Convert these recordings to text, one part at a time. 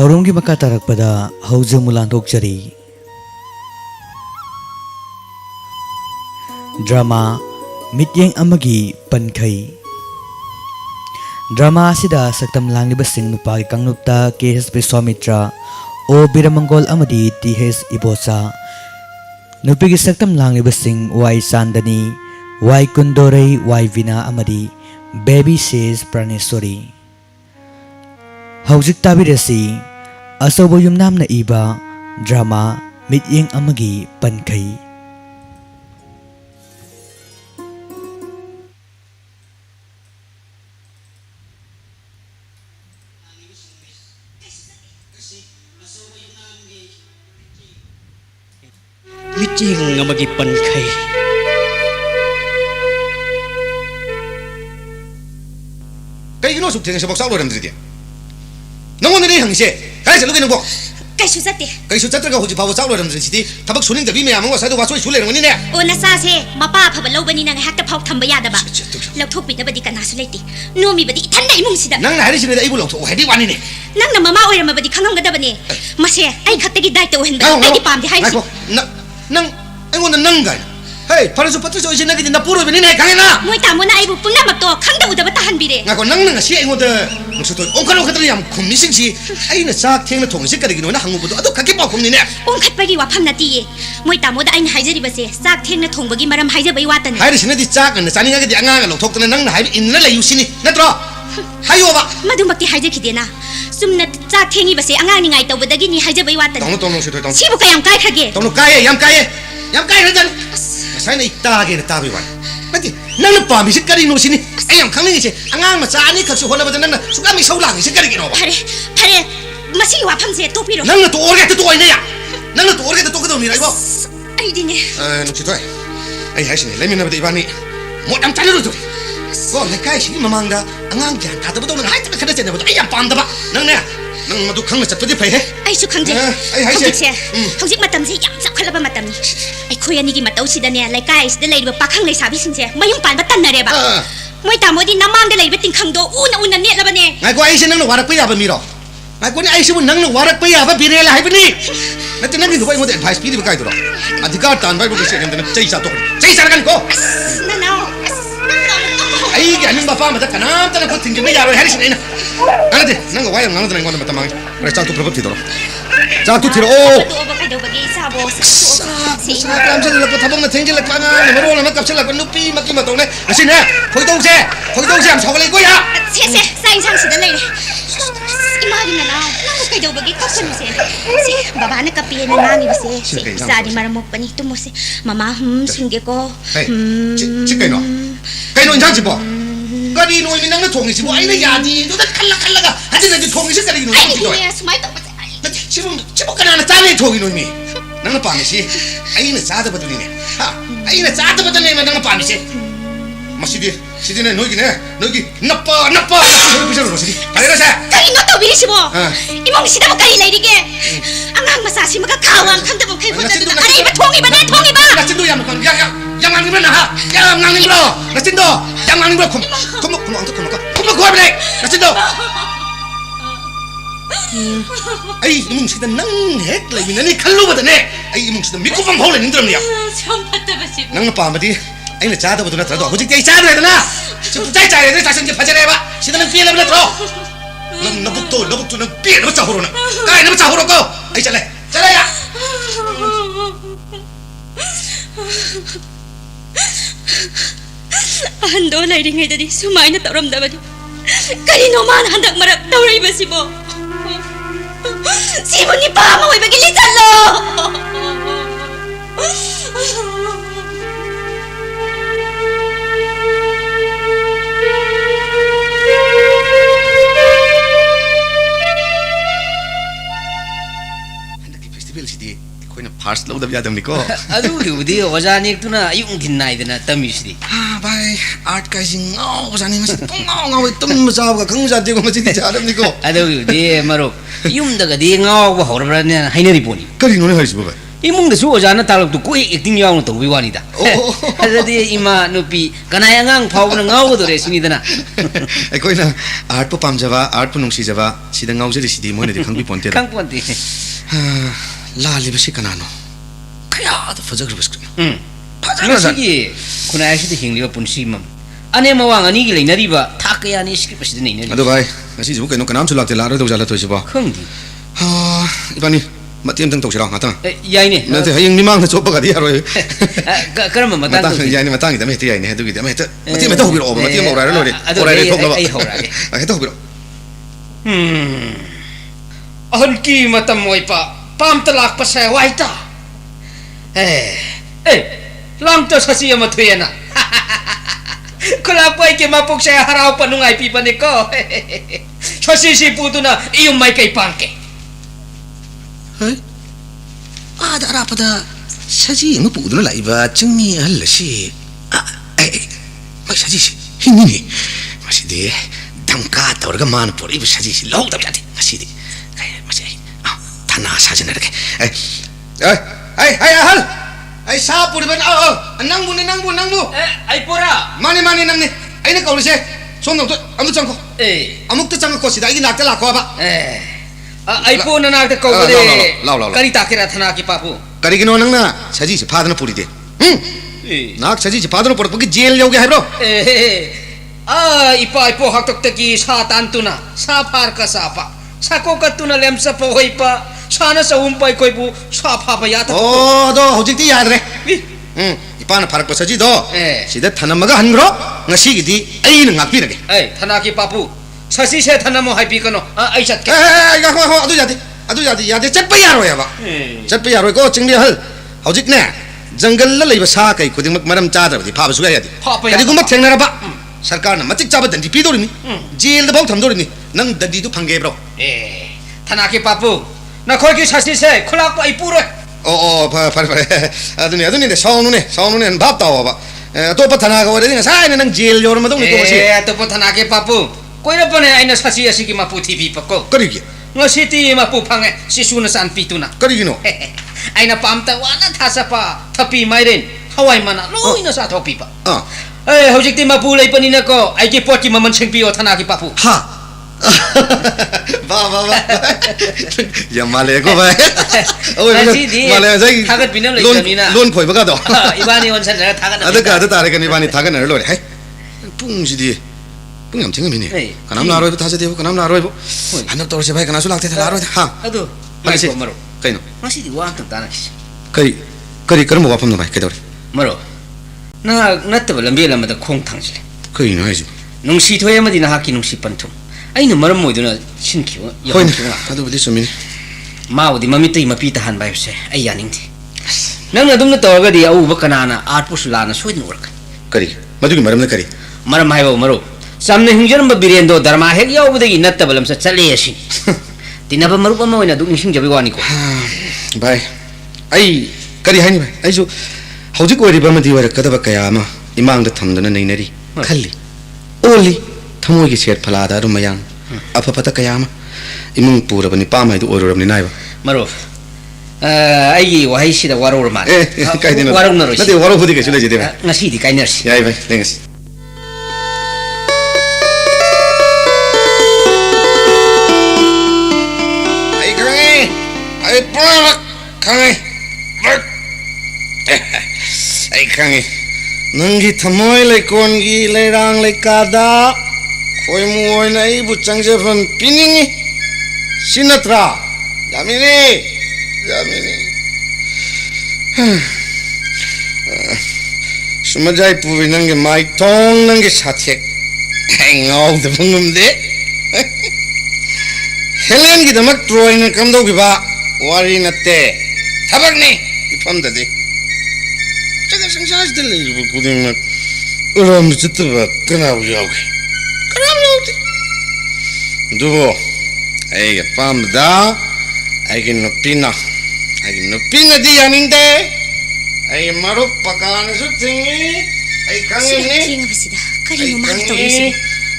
Tauronggi maka tarakpada hauja mulantok jari. Drama mityeng amagi pankai. Drama asida saktam langliba sing nupagi kangnupta KSP Swamitra o Biramangol amadi TH Ibosa. Nupigi saktam langliba sing Y Sandani, Y Kundorei, Y Vina amadi Baby Says Praneswari. Haujik tabirasi asobo yumnam na iba drama mityeng amagi pankai. Mityeng amagi pankai. Kaigino subteng sa baksa lo ram didi. Nangon ni hangse. Kai sa lugin bo. Kai su zate. Kai su zatra ka hoji pawo sa lo ram didi. Tabak suning da bi me amang sa do wa soi sule ram ni ne. O na sa se mapa phaba lobani na ngahak ta phau thamba yada ba. Lathok pi na badi kana su leti. Nomi badi ithan da imung sida. Nang na hari sine da ibu lathok hai di wani ne. Nang na mama oira ma badi khangam ga da bani. Mase ai khakta gi dai ta ohen ba. Ai di pam di hai su. Nang ai ngon nang ga. Hey, para su patro so isina gi na puro bi ne kai na. Moi ta mo na ai bu pungna mak to khangda u da ba ta han bi re. Nga ko nang nang si ai ngon da. Nang to on kan on kan yam khum mi sing si. Ai na sak theng na thong si ka gi no na hangu bu do adu khaki pa khum ni ne. On khat pa gi wa pham na ti ye. Moi ta mo da ai na hai jari ba se. Sak theng na thong ba gi maram hai ja bai wa ta ne. Hai sine di chak na chani ga di anga ga lothok na nang na hai in na la yu sini. Na tro. Hayo ba. Madu mak ti hai ja ki de na. Sumna sak thengi ba se anga ni ngai ta ba da gi ni hai ja bai wa ta ne. Tong si tong. Si bu ka yam kai khage. Tong kai yam kai. Yam kai na jan. Sai na ita ge na ta bi wan. Mati nang na pa mi si kari no sini. Ai yam khang ni se anga ma cha ni khak su hola ba nang na su ka mi sau lang si kari gi no ba. Pare pare masi wa pham se to pi ro. Nang na to orga to ai na ya. Nang na to orga to ka do ni rai bo. Ai di ne. No si toi. Ai hai sini lai mi na ba de ba ni. Mo dam cha ni ro to. Ko le kai si mamang da angang jan ta da ba do na hai ta ka da chen na ba ai yam pam da ba. Nang ne. Nang ma du khang na chat pa di phai he. Ai su khang je. Ai Hojik se. Hojik matam se yam sak khala ba matam ni. Ai khoi ani gi matau si da ne lai kai si da lai ba pakhang lai sabi sing se. Mayum pan ba tan na re ba. Moi ta mo di namang da lai ba ting khang do una ne la ba ne. Ngai ko ai se nang na warak pa ya ba mi ro. Ngai ko ni ai se bu nang na warak pa ya ba bi re la hai ba ni. Na te nang ni ko ai mo de advice pi di ba kai do ro. Adhikar tan bai bu ke se ngam de chai sa to. Chai sa kan ko. Na na. Ai ga ning ba pa ma da kanam ta na ko ting me ya ro hai sini na. Ana de nang wa yang nang da ngon ma ta mang. Ra cha tu prabhat ti do ro. Cha tu thi ro. Do ba kai do ba ge sa bo. Si. Sa kam sa la ko thabang na theng je la ka na ma ro la ma kap se la ko nu pi ma ki ma to ne. Asin ha. Khoi dong se am sa ko lai ko ya. Se sai sang si da lai. Imagine na na. Nang kai do ba ge kapsan se. Si baba na kapiye na ngangi ba se. Si sa di maramok pa ni tumo se. Mama singge ko. Hey. Chi kai no. Kai no injang chi bo. Kari no mi nang na thong si bo ai na ya di. Do da khalla ga. Ha ji na ji thong si kari no. Ai ni ne sumai to ba. Chibu kana na tani thogi no mi nang na pa mi si ai na cha da ba ni ne ha ai na cha da ba ne nang na pa mi si masidi sidi ne nogi na pa bi sa ro si kai ra sa Kari no to bili si bo. Imong sida mo kari lai dige. Angang masa si maka kawang kham da mo kai po da. Ari ba thongi ba ne thongi ba. na sindu yam kon yang ang na ha yang ang bro na sindu yang ang bro kum ko ba ne na sindu ai imong sida nang hek lai mi nani khallu ba ne ai imong sida mi ko pam hole nin dram ya Som patta ba si. nang na pa ma di ai na cha da ba na tra do ho ji ai cha da na si chai ne sa sang je pha re ba sida nang pi la na tro nang na buk to nang pi na cha horo na kai na cha horo ko ai chale ya Ando lai ring da di sumai na taram da ba di. Kari no man handak marak tawrai ba si bo. Si mo ni pa mo ba gilitan lo. festival sidi koina first lo da ya dam ni ko Adu di wajani tuna yung dinai dana tamisdi. bai art ka sing ngau sa ni mas ngau tum sa ga khang sa de ko mas di cha dam ni ko Adu di maro yung daga di ngaw ba horabra ne hainari poni. kari no ne hai si ba 이몽다수 오자나 달락도 꼭 액팅 야우는 또 위완이다. 하자디 이마 누피 가나양강 파우는 가오더래 신이더나. ꯑꯩꯈꯣꯏꯅ ꯑꯥꯔꯠꯄꯨ ꯄꯥꯝꯖꯕ ꯑꯥꯔꯠꯄꯨ ꯅꯨꯡꯁꯤꯖꯕ ꯁꯤꯗ ꯉꯥꯎꯖꯔꯤꯁꯤꯗꯤ ꯃꯣꯏꯅꯗꯤ ꯈꯪꯕꯤ ꯄꯣꯟꯇꯦꯗ 강pon데. ꯂꯥꯜꯂꯤꯕꯁꯤ ꯀꯅꯥꯅꯣ ꯀꯌꯥꯗ ꯐꯖꯈ꯭ꯔꯕ script ꯐꯖꯅ ngasi기 kunayasida hingliba punsimam ane mawang ani gi leinariba thakayani script asida neinari ꯑꯗꯣ ꯚꯥꯏ ꯉꯁꯤꯁꯤꯕꯨ ꯀꯩꯅꯣ ꯀꯅꯥꯝꯁꯨ ꯂꯥꯛꯇꯦ ꯂꯥꯛꯑꯔꯣꯏꯗꯧꯖꯥꯠꯂ ꯇꯧꯔꯤꯁꯤꯕꯣ khangdi 이반이 ꯃꯇꯦꯡ ꯑꯃꯇꯪ ꯇꯧꯁꯤꯔꯣ ꯉꯥꯛꯇꯪ yaine ꯅꯠꯇꯦ ꯍꯌꯦꯡ ꯃꯤꯃꯥꯡꯗ ꯆꯣꯞꯄꯒꯗꯤ ꯌꯥꯔꯣꯏ karama matang ꯌꯥꯏꯅꯦ ꯃꯇꯥꯡꯒꯤꯗ ꯑꯃ ꯍꯦꯛꯇ ꯌꯥꯏꯅꯦ ꯑꯗꯨꯒꯤꯗꯤ ꯑꯃ ꯍꯦꯛꯇ ꯃꯇꯦꯡ ꯑꯃꯇ ꯍꯧꯕꯤꯔꯛꯑꯣꯕ ꯃꯇꯦꯡ ꯑꯃ ꯍꯧꯔꯥꯏꯔ ꯂꯣꯏꯔꯦ ꯍꯧꯔꯥꯏꯔꯦ ꯊꯣꯛꯅꯕ ꯍꯦꯛꯇ ꯍꯧꯕꯤꯔꯛꯑꯣ ahunki matam moipa pamta lakpa sa waita langto sasi ama thuyana kulapay ke mapok sa haraw panungay pipane ko sasi si puto na iyong may kay pangke 아다 아라파다 사지 뭐 부드러 라이바 증미 할라시 사지시 힘이니 마시디 담가 더러가 만 버리고 사지시 로우답자디 마시디 마시 타나 사진 이렇게 아이 사 뿌리면 낭부네 낭부 ay pora 마니 낭네 아이네 거울세 손놈도 아무 짱고 아무것도 짱고 것이다 이게 낙대 낳고 와봐 ay po na nagta ko lao. kari takira thana ki papu करिगिनो नंगना सजी से फादन पुरी दे नाक सजी से फादन पुर पकी jail जाओगे है bro ipa ipo haktok taki sa tantuna sa par ka sapa sa ko katuna lem sa po hoipa sana sa umpay koy bu sa papa yata ओ दो हौजिकती याद रे इपान फरक प सजी दो सीधे थनमगा हनग्रो ngasi gidi ai na ngakpi rage ay thana ki papu sasi se thana mo haipi kano ai chat ke ga ho adu yadi yadi chatpa yaro ya ba chatpa yaro ko chingli hal hojik ne jungle la leiba sa kai khuding mak maram cha da di pha ba su ya di kadi gum theng na ba sarkar na matik cha ba dandi pi do ni jail da bau tham do ni nang dandi du phange bro thana ki papu na khoi ki sasi se khula ko ai puro pare aduni de saunu ne bap ta ba to pa thana ga wari sa ne nang jail yor ma do ni ko si to pa thana ki papu koi na pane ai na sasi asi ki mapu tv pa ko kari ki ngositi mapu phange sisuna san pituna kari ki no ai na pamta wana thasa pa thapi mairen hawai mana loina sa thopi pa hojik ti mapu lei pani na ko ai ki pot ki maman sengpi o thana ki papu ha ba ya male ko ba male sai thagat binam lei jamina lon phoi ba ga do ibani on san ra thagat ada tare kan ibani thagat na lo hai pung si di pung am chingam ni kanam na roi ba thasa de kanam na roi bo hanap tor se bhai kana su lakte tha la roi ha adu mai ko maro kaino masi di wa ta ta na kis kari karam wa pham no bai ke dore maro na natta ba lambi lam da khong thang sile kai no hai ji nung si thoy ma di na ha ki nung si panthum ai na maram moi duna sin ki wa hoi na adu budi sumi ma odi mami tai ma pi ta han bai se ai ya ning thi nang na dum na to ga di au ba kana na art pusula na soi nur kari madu ki maram na kari maram hai ba maro samne hingjar ba birendo dharma hek yaw budagi natta balam sa chale asi tinaba marupa ma oina duk sing jabi wani ko bai ai kari hai ni bai ai ju hojik oi riba ma di wara kadaba kaya ma imang da thamdana neinari khalli oli thamoi gi set phala da rumayang apa pata kaya ma imung pura bani pa mai du ororam ni nai ba maro ai wa hai sida waror ma kai dina waror na ro nate waror hudi ke chule je de ba ngasi di kai nersi yai bai lengas ai khangi nangi thamoi le kon gi le rang le kada khoi moi nai bu changje pham piningi sinatra jamini sumajai puvi nangi mai tong nangi sathek ngau de bungum de helen gi damak troy na kam do gi ba wari natte thabak ni ifam da de jaga sangsas de le kuding mak uram chitu ba kana u yaw kana yaw de dubo ai ga pam da ai gi no pina di yaning de ai maru pakan su tingi ai kangi ni Tinga basida kari no ma to isi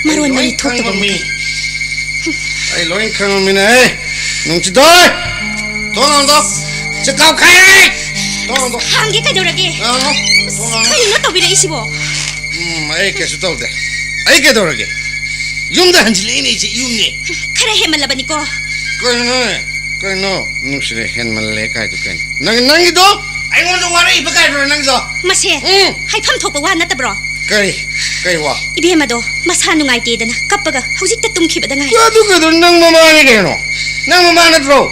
maron na ni thot ba mi ai loin kangi ni ai nung chi doi to nang do chakau khai 또. 한개 가져라게. 그이노 떠비라이시보. 아이 계속 떠올대. 아이 깨돌아게. 용도 한질리네 이제 용네. 카라 해말라바니까. 그너 누시래 헨말레 가이도 ken. 낭이도 아이고도 와라 이거 가이도 낭서. 마세. 하이팜 톡바 와 나타브로. 그이 와. 이베마도 마사 누가이게다나 까빠가 허직다 뚱키바다 나이. 그래도 낭 마마니 개노. 낭 마마나 들어.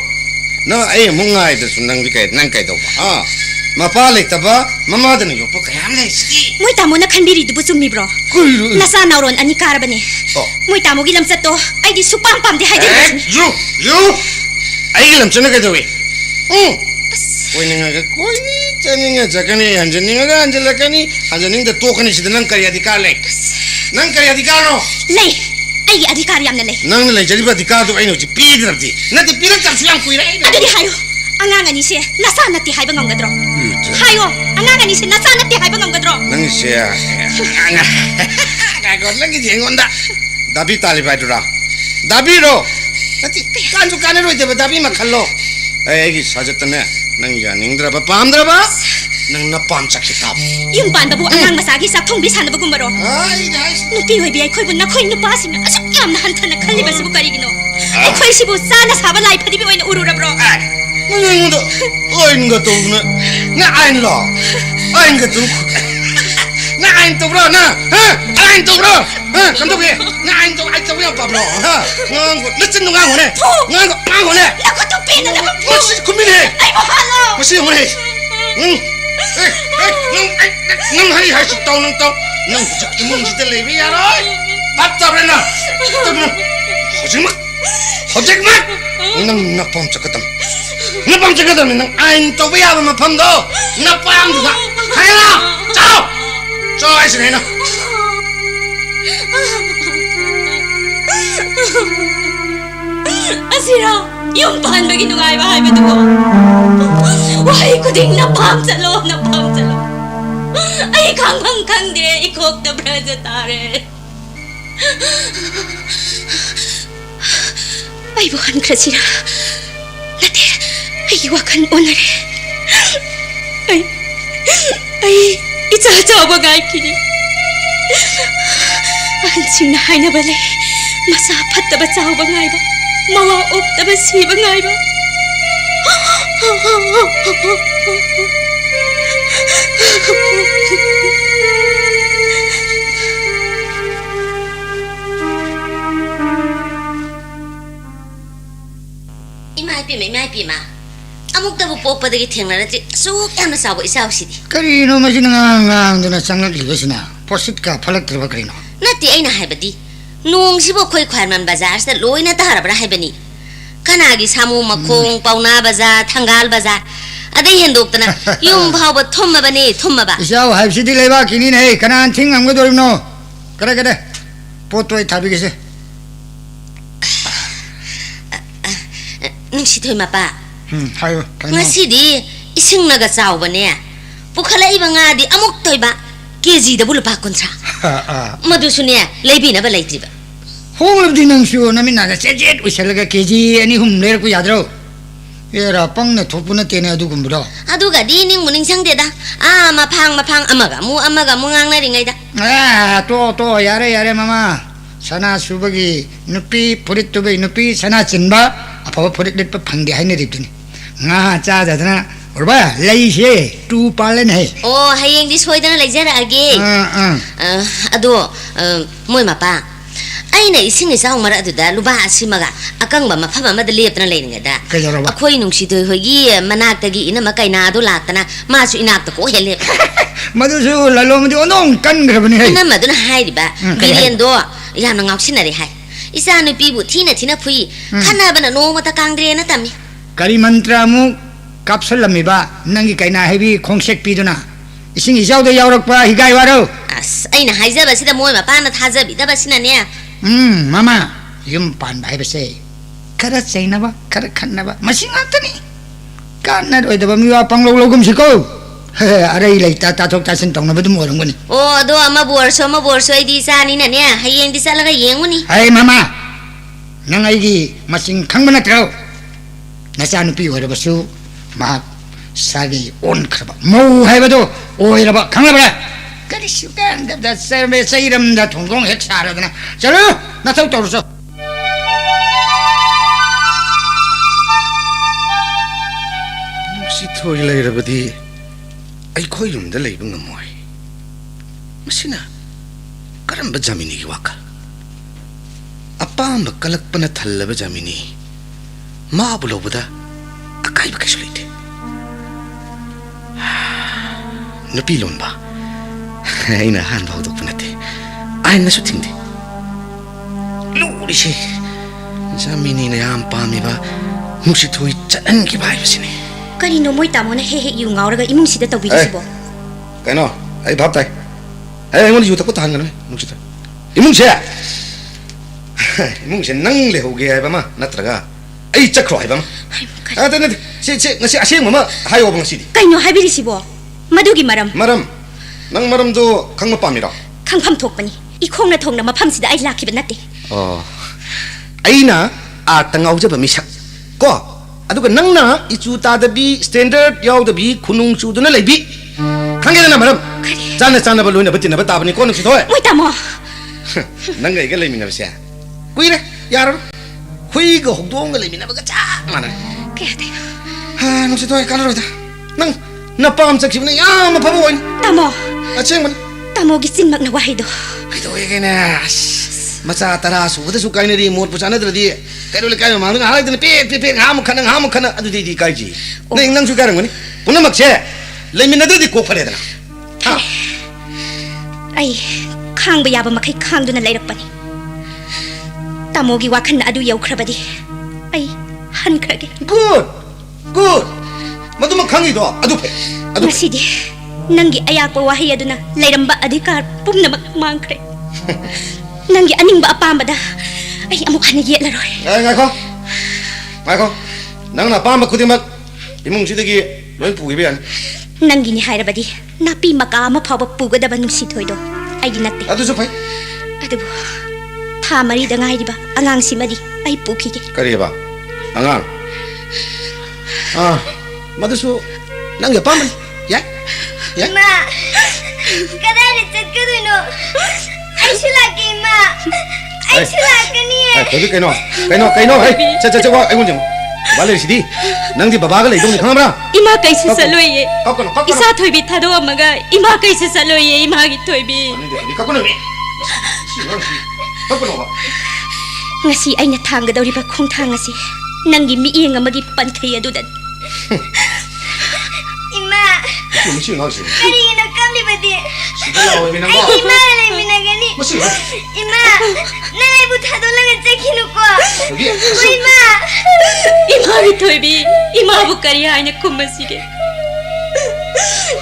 너 아이 뭔가이도 순낭비 가이 낭 가이도 봐. 마팔레 타바 마마드는 요포 가야네 시. 모이 타모나 칸비리두부 좀미브로. 그이로. 나사 나오론 아니 까라바니. 모이 타모기 람삿도 아이디 수빵빵데 하이데. 유. 아이 람sad나 가도위. कोइनिंगा कोइनी चनिंगा जकनी हंजनिंगा अंजलकनी हंजनिंग the तोकनी सिद नंग करी अधिकार ले नंग करी अधिकार no ले आई अधिकार यामना ले नंग ले जरी अधिकार तो आइनो जि पीदरती नति पीरक तब सुयाम कुइरा अदुदि हायो अंगांगानी से नसा नति हाइबा ngमगद्रो हायो अंगांगानी से नसा नति हाइबा ngमगद्रो नंग से अंगा गागो लगी जेंगोंदा दाबी तालिबाइदुरा दाबी रो नति कांजु काने रोइदे दाबी मखल्लो एगी साजतने नंग यानिंद्रबा पामद्रबा नंग न palm चखिताब yung panbabu angang masagi sa thong bisan na bagumbaro nupi hoy bi ai khoi bu na khoi nu pa sim na asuk yam na hanthana khalli ba sibu karigino ai khoi sibu sana saba lai phadi bi oina urura bro nang do oin ga to na ain lo ain ga tu na ain to bro na ha ain to bro ha kam to bi na ain to ai to ya pa bro ha ngang go na chin ngang go ne ngang go ne na ko to pe na na mo si kumine ai mo halo mo si mo ne nang hari hai tau nang tau nang chak imung ji te le bi ya roi pat ta bre na hojek ma nang na pom chakatam na pom chakatam nang ain to bi ya ma pom do na pam du da hai na chao ai sin na asira yung panbagi nungai ba hai betu wai ko ding na pam chalo ai khang dire ikok da braja tare ai bukan krasira nate ai wakan onare ai icha chawa gai kini anjing na haina bale masa phatta ba chawa ngai ba mawa opta ba si ba ngai ba Imai pima amuk tabu popa dagi thengnara ji suk yamna sawo isaw sidi karino majina ngang duna sangnak libasina posit ka phalak traba karino nati aina haibadi nong sibo khoi khwarman bazar sa loina tarabra haibani kanagi samu makhong pauna bazar thangal bazar adai hendoktana yum bhawa thomma ba isaw haibsidi leba kini nei kanan thing amgo dorino kare potoi thabi gese nung sithoi mapa hayo ngasidi ising naga chawbane pukhala ibanga di amuk toiba kg da bulu pa konsa madu sunia leibi na ba leitriba homlabdi nang shu nami na jet usalaga kg ani hum ler ku yadro era pangna thopuna tene adu gumbro aduga di ning muning sangde da mapang amaga mu ngang na ringai da to yare mama sana subagi nupi purit tubai nupi sana chinba apa purit lit pa phangde haine ribdini nga cha jadana orba leise tu palen hai hayeng di soidana leijara age ado moi mapa aina ising isa umara aduda luba asimaga akangba mafam amada leptana leininga da akhoi nungsi doi hogi manakta gi ina makai na adu laktana masu inakta ko hele madusu lalomdi onong kan grabani hai ina maduna hairiba billion do yamna ngausinari hai isa nu pibu thina phui khana bana no mata kangdre na tami kari mantra mu kapsalami ba nangi kaina hebi khongsek piduna ising isau de yaurak pa higai waro as aina haijaba sida moi ma pana thajabi da basina ne mama yum pan bai base kara chaina ba kara khanna ba masinga tani kana roi da miwa panglo logum siko are ilai ta thok ta sin tongna badum orong gani do ama borso ai di sani na ne hayeng di salaga yenguni hai mama nangai gi masing khangmana trao nacha nupi hore basu ma 사기 온크라바 모하이바도 오이라바 강라바라 그리시가 안답다 셀메사 이름다 동공 핵사라드나 자루 나타고 떠오르소 ꯅꯨꯡꯁꯤꯊꯣꯏ ꯂꯩꯔꯕꯗꯤ ꯑꯩꯈꯣꯏ ꯌꯨꯝꯗ ꯂꯩꯕ ꯉꯝꯃꯣꯏ ꯃꯁꯤꯅ ꯀꯔꯝꯕ ꯖꯥꯃꯤꯅꯤꯒꯤ ꯋꯥꯈꯜ ꯑꯄꯥꯝꯕ ꯀꯂꯛꯄꯅ ꯊꯜꯂꯕ ꯖꯥꯃꯤꯅꯤ ꯃꯥꯕꯨ ꯂꯧꯕꯗ ꯑꯀꯥꯏꯕ ꯀꯩꯁꯨ ꯂꯩꯇꯦ ꯅꯨꯄꯤ ꯂꯣꯟꯕ ꯑꯩꯅ ꯑꯍꯥꯟꯕ ꯍꯧꯗꯣꯛꯄ ꯅꯠꯇꯦ ꯑꯥꯏꯟꯅꯁꯨ ꯊꯤꯡꯗꯦ ꯂꯨꯔꯤꯁꯦ ꯖꯥꯃꯤꯅꯤꯅ ꯌꯥꯝ ꯄꯥꯝꯃꯤꯕ ꯅꯨꯡꯁꯤꯊꯣꯏ ꯆꯠꯍꯟꯈꯤꯕ ꯍꯥꯏꯕꯁꯤꯅꯤ ꯀꯔꯤꯅꯣ ꯃꯣꯏ ꯇꯥꯃꯣꯅ ꯍꯦꯛ ꯌꯨ ꯉꯥꯎꯔꯒ ꯏꯃꯨꯡꯁꯤꯗ ꯇꯧꯕꯤꯔꯤꯁꯤꯕꯣ ꯀꯩꯅꯣ ꯑꯩ ꯚꯥꯞ ꯇꯥꯏ ꯑꯩꯉꯣꯟꯗ ꯌꯨ ꯊꯛꯄ ꯇꯥꯍꯟꯒꯅꯨ ꯅꯨꯡꯁꯤꯊꯣꯏ 이뭉새 이뭉새 năng 레호게 해봐마 나트라가 에이 짝크로 해봐마 아 근데 시 아시행마마 하요 방 시디 까이노 하비리시보 마두기 마람 năng 마람도 강마밤이라 강팜 톡바니 이 콩나 통나 마팜시다 아이 라키바 나띠 아이나 아땅 아우자바 미삭 거 아두가 낭나 이주 따다비 스탠더드 야우다비 군웅주드나 레비 강게나 마람 짠나 발로이나 버티나 바타바니 코는 시도해 뭐이 따모 nang cái lấy mình làm sao? Quý đấy, ya rồi. Quý cái hộp đuông cái lấy mình làm cái chả mà này. Cái gì? À, nó sẽ thôi, cắt rồi ta. Nang, nắp bám chắc chịu này, à mà phá bồi. Tamo. À chém mình. Tamo cái xin mặc nào hay đó. Cái đó cái này, mà sao ta ra số, cái số cái này đi một bữa sáng này đi. Cái đó là cái mà nó hai cái này pê, ham khăn, adu đi cái gì? Nang nang số cái này, bún nó mặc xe, lấy mình nó đi cố phải đấy na. Ai. khang ba yaba makai khang du na lairapani tamogi wakhan na adu yaukrabadi ai han krage good maduma khangi do adu phe masidi nangi ayakpa wahi aduna lairamba adhikar pumnamak mangkre nangi aningba apambada ai amuk hana yetlaroi ngai ko nangna apamba khudimak imung sidagi loi pugibe yan nangi ni hairabadi napi maka ama phawba pugadaba nusithoido ai di natte adu so phai adu tha mari da ngai diba angang simadi ai pukhige kari ba angang madusu nang ya pam ya ma kada ni chakkuduno ai sulaki ma ai sulakani ai kaino hai cha wa ai ngun jang bale sidi nang di baba ga lei dong ni kham ra ima kaise saloye kakkono isa thoibi thado amaga ima kaise saloye ima gi thoibi ni kakkono ni kakkono ba ngasi aina thangga dori ba khong thang asi nangi mi eng amagi panthai adu da ima musi ngasi kari na kamli badi sigala oi binang ba ima le minagani musi ima nangai bu thado laga chekhinu ko ima gi thoibi ima bu kari aina kumasige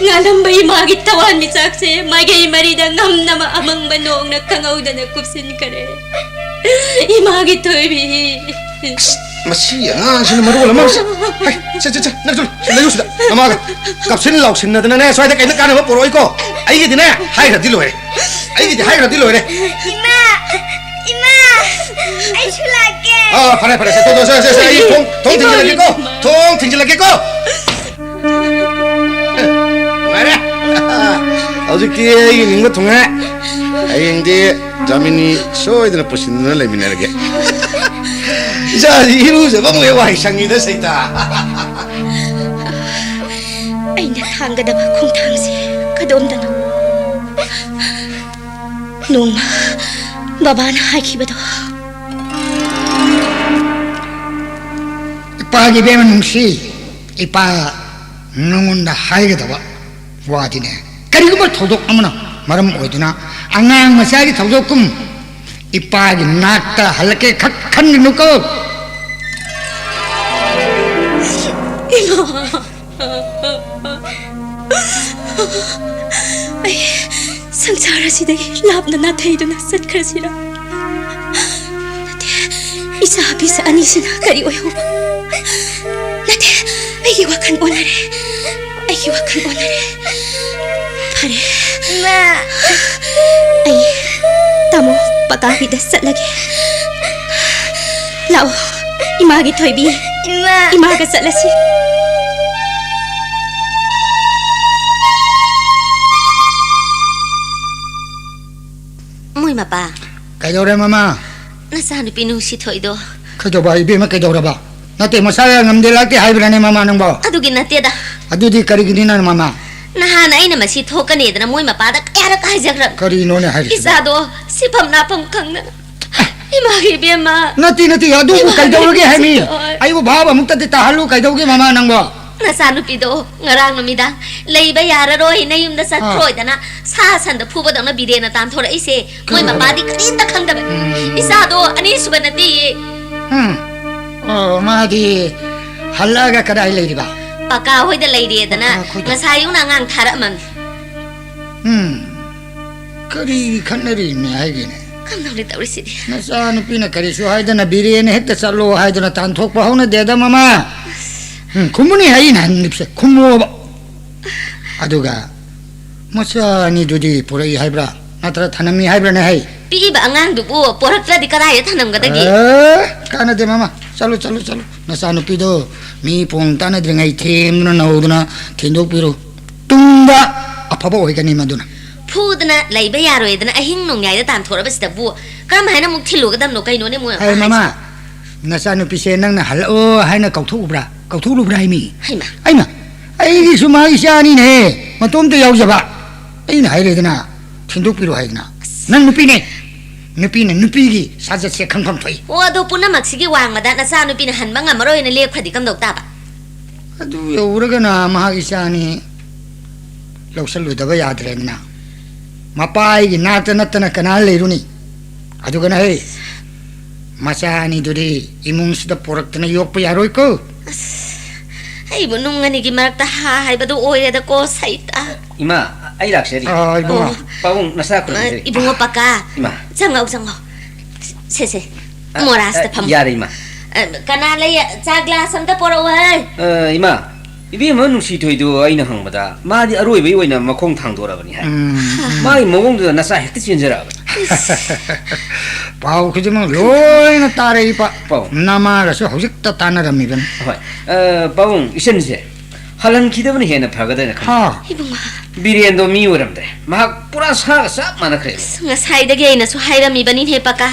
ngalamba ima gi tawan mi sakse mage mari da ngamna ma amang banong na kangau da na kupsin kare ima gi thoibi masih ya sini maru lama sih hai cha nak dulu lalu sudah nama kapsin lauk sinna dana ne soalnya kayak kan apa poroi ko ai gitu ne hai rati loh re ima ai sulake pare saya ai tong tinggal lagi ko mana azuki ini nggak tunga ai yang di jamini so itu na posin na lagi mina lagi jadi hiru sebab mau wahai sangi dah saya aina thangga da khong thang se kadom da no nung baba na hai khibado 이빠기 배면 시 이빠 농은다 하이게다와 와디네 그리고 뭐 도둑 아무나 말하면 어디나 앙앙 마사기 도둑금 이빠기 낙다 할게 각한 놓고 ai sangsara sidagi labna na thaido na satkrasira nate isa bisa anisina kari oyo nate ai wakan onare pare ma ai tamo pakahi da satlage lao imagi thoibi imaga satlasi Mui mapa. Kaidaure mama. Nasa nupi nung si Thoido. Kaidaura ibe ma kaidaura ba. Nate masaya ngamde laki haibrane mama nang ba. Adugi natia da. Adudi karigini na mama. Nahan ay naman si Thokani na mui mapa da kaya kaya jagrab. Kari no ne hairi. Isado sipam napam kang na. Imagi bema. Nati adu kaidaura ge haimi. Ayo baba mukta de tahalu kaidaura ge mama nang ba. Nasa nupi do ngarang numidang leiba yararoi na yumda sa Troy da na sa san da phuba da na bide na tan thora ise mui mapa di krinta khang da. Isado ani suba na ti. Oh madi halaga kadai lady ba. Paka hoi da lady da na ngasayung na ngang thara man. Kari khanari me haigine. Kam nang lit awisi di. Nasa nupi na kari su haidana biriyane hekta salo haidana tan thok pa hona de da mama. Kumuni hai na nipse kumo ba. Aduga masa ni dudi purai haibra natra thanami haibra ne hai. Pi ba angang du bu porak la di karai thanam ga dagi. Kana de mama chalo nasa nupi do mi pong tana drengai them na nauduna thindok piro tumba apaba hoigani maduna. Pudna leiba yaroi dana ahing nong yai da tan thora bas da bu kam haina muk thilu ga dam no kai no ne mu. Hai mama nasa nupi se nang na halo haina kauthu ubra kauthu lu brai mi. Hai ma. Ai suma isani ne matom te yau jaba. Ai na haire dana thindok piro haidna. Nang nupi gi saja se khangpham thoi. O ado puna maksigi wang ma da na sa nupi na han banga maroi na lek khadi kam dok ta ba. Adu yauraga na maha isani lausalu daba yadre na. Mapai gi nata natana kana leiruni. Adu kana he. Masani duri imung sida porak tana yok pa yaroi ko. Ai bunung ngani gi marak ta ha hai badu oye da ko saita. Ima, ai lakseri. Ai bunga. Paung nasa ko ni. Ibungo paka. Ima. Jangau. Se. Moras ta pham. Yare ima. Kana lai cha glass am ta poro hai. Ima. Ibi ma nungsi thoido aina hangbada. Madi aroi bai oina makhong thangdorabani hai. Mai mogong du nasa hekti chenjara. Pau khujimang loi na tare ipa. Pau. Nama ra so hojik ta tanarami ban. Hoi. Paung isense. Halan khidabani hena phagada na kham. Ha. Ibunga. Biriendo mi oramde. Mahak pura sa sa manakre. Ngasai da ge na su haira mi banin he paka.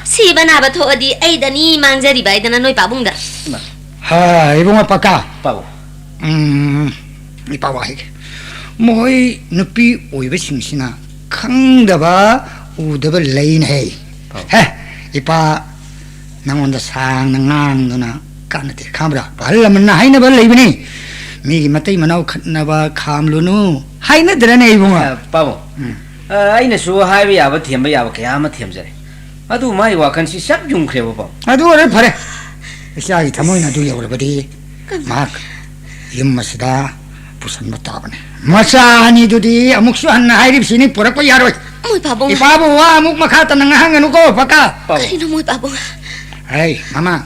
Si bana ba tho adi ai da ni mangjari bai da na noi pabung da. Ha ibunga paka. Pau. Ipa wai. Moi nupi oiba singsina khangdaba udaba lein hai. He ipa nangonda sang nangang dona kanate khamra balam na haina ba leibani. Mi matai manau khatna ba khamlunu haina drane ibunga. Pau. Aina su haiba yaba themba yaba kya ma themjare. Adu mai wakan si sap jung khreba pau. Adu ore phare. Isai thamoi na du yaurabadi. Mak yummasda pusan matabane. Masani dudi amuksu hanna hairib sini porak pa yaroi. Moi pabung. Ipabu wa amuk makhata nang hanganu ko paka. Kino moi pabung. Hey mama.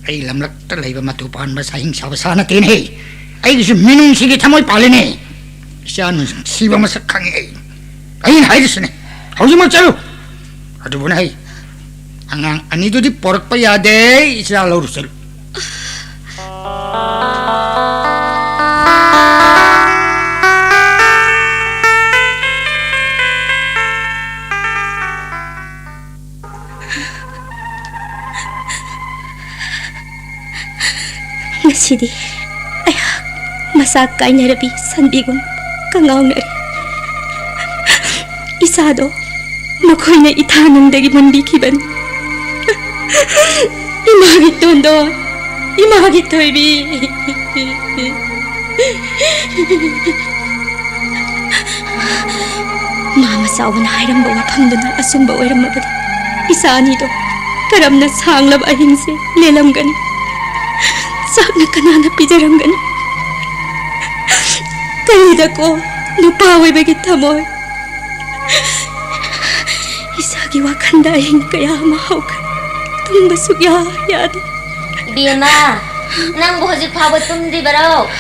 Ai lamlak ta leiba matupan ba sahing sabasana tin he. Ai gisu minung sigi thamoi palene. Sianu siba masak khangi ai. Ai hairisne. Haujima chalu. Adu bunai. Angang ani dudi porak pa yade isra lorusel. Ngasidi ayah masak kanya rabi sanbigum kangaw na rin. Isado makoy na itanang dagi manbikiban. Imagit tondo imagit toybi. Mamasawa na hayram bawa pamduna asum bawa ram mabadi. Isa nito karam na sanglab ahingse lelam gani. Sak na kanana pijaram gani. Kalida ko nupaway bagit tamoy. Isagi wakanda ahing kaya mahaw ka. Tumbasog yadi. Bima, nang bohojik phabot tumdi baro.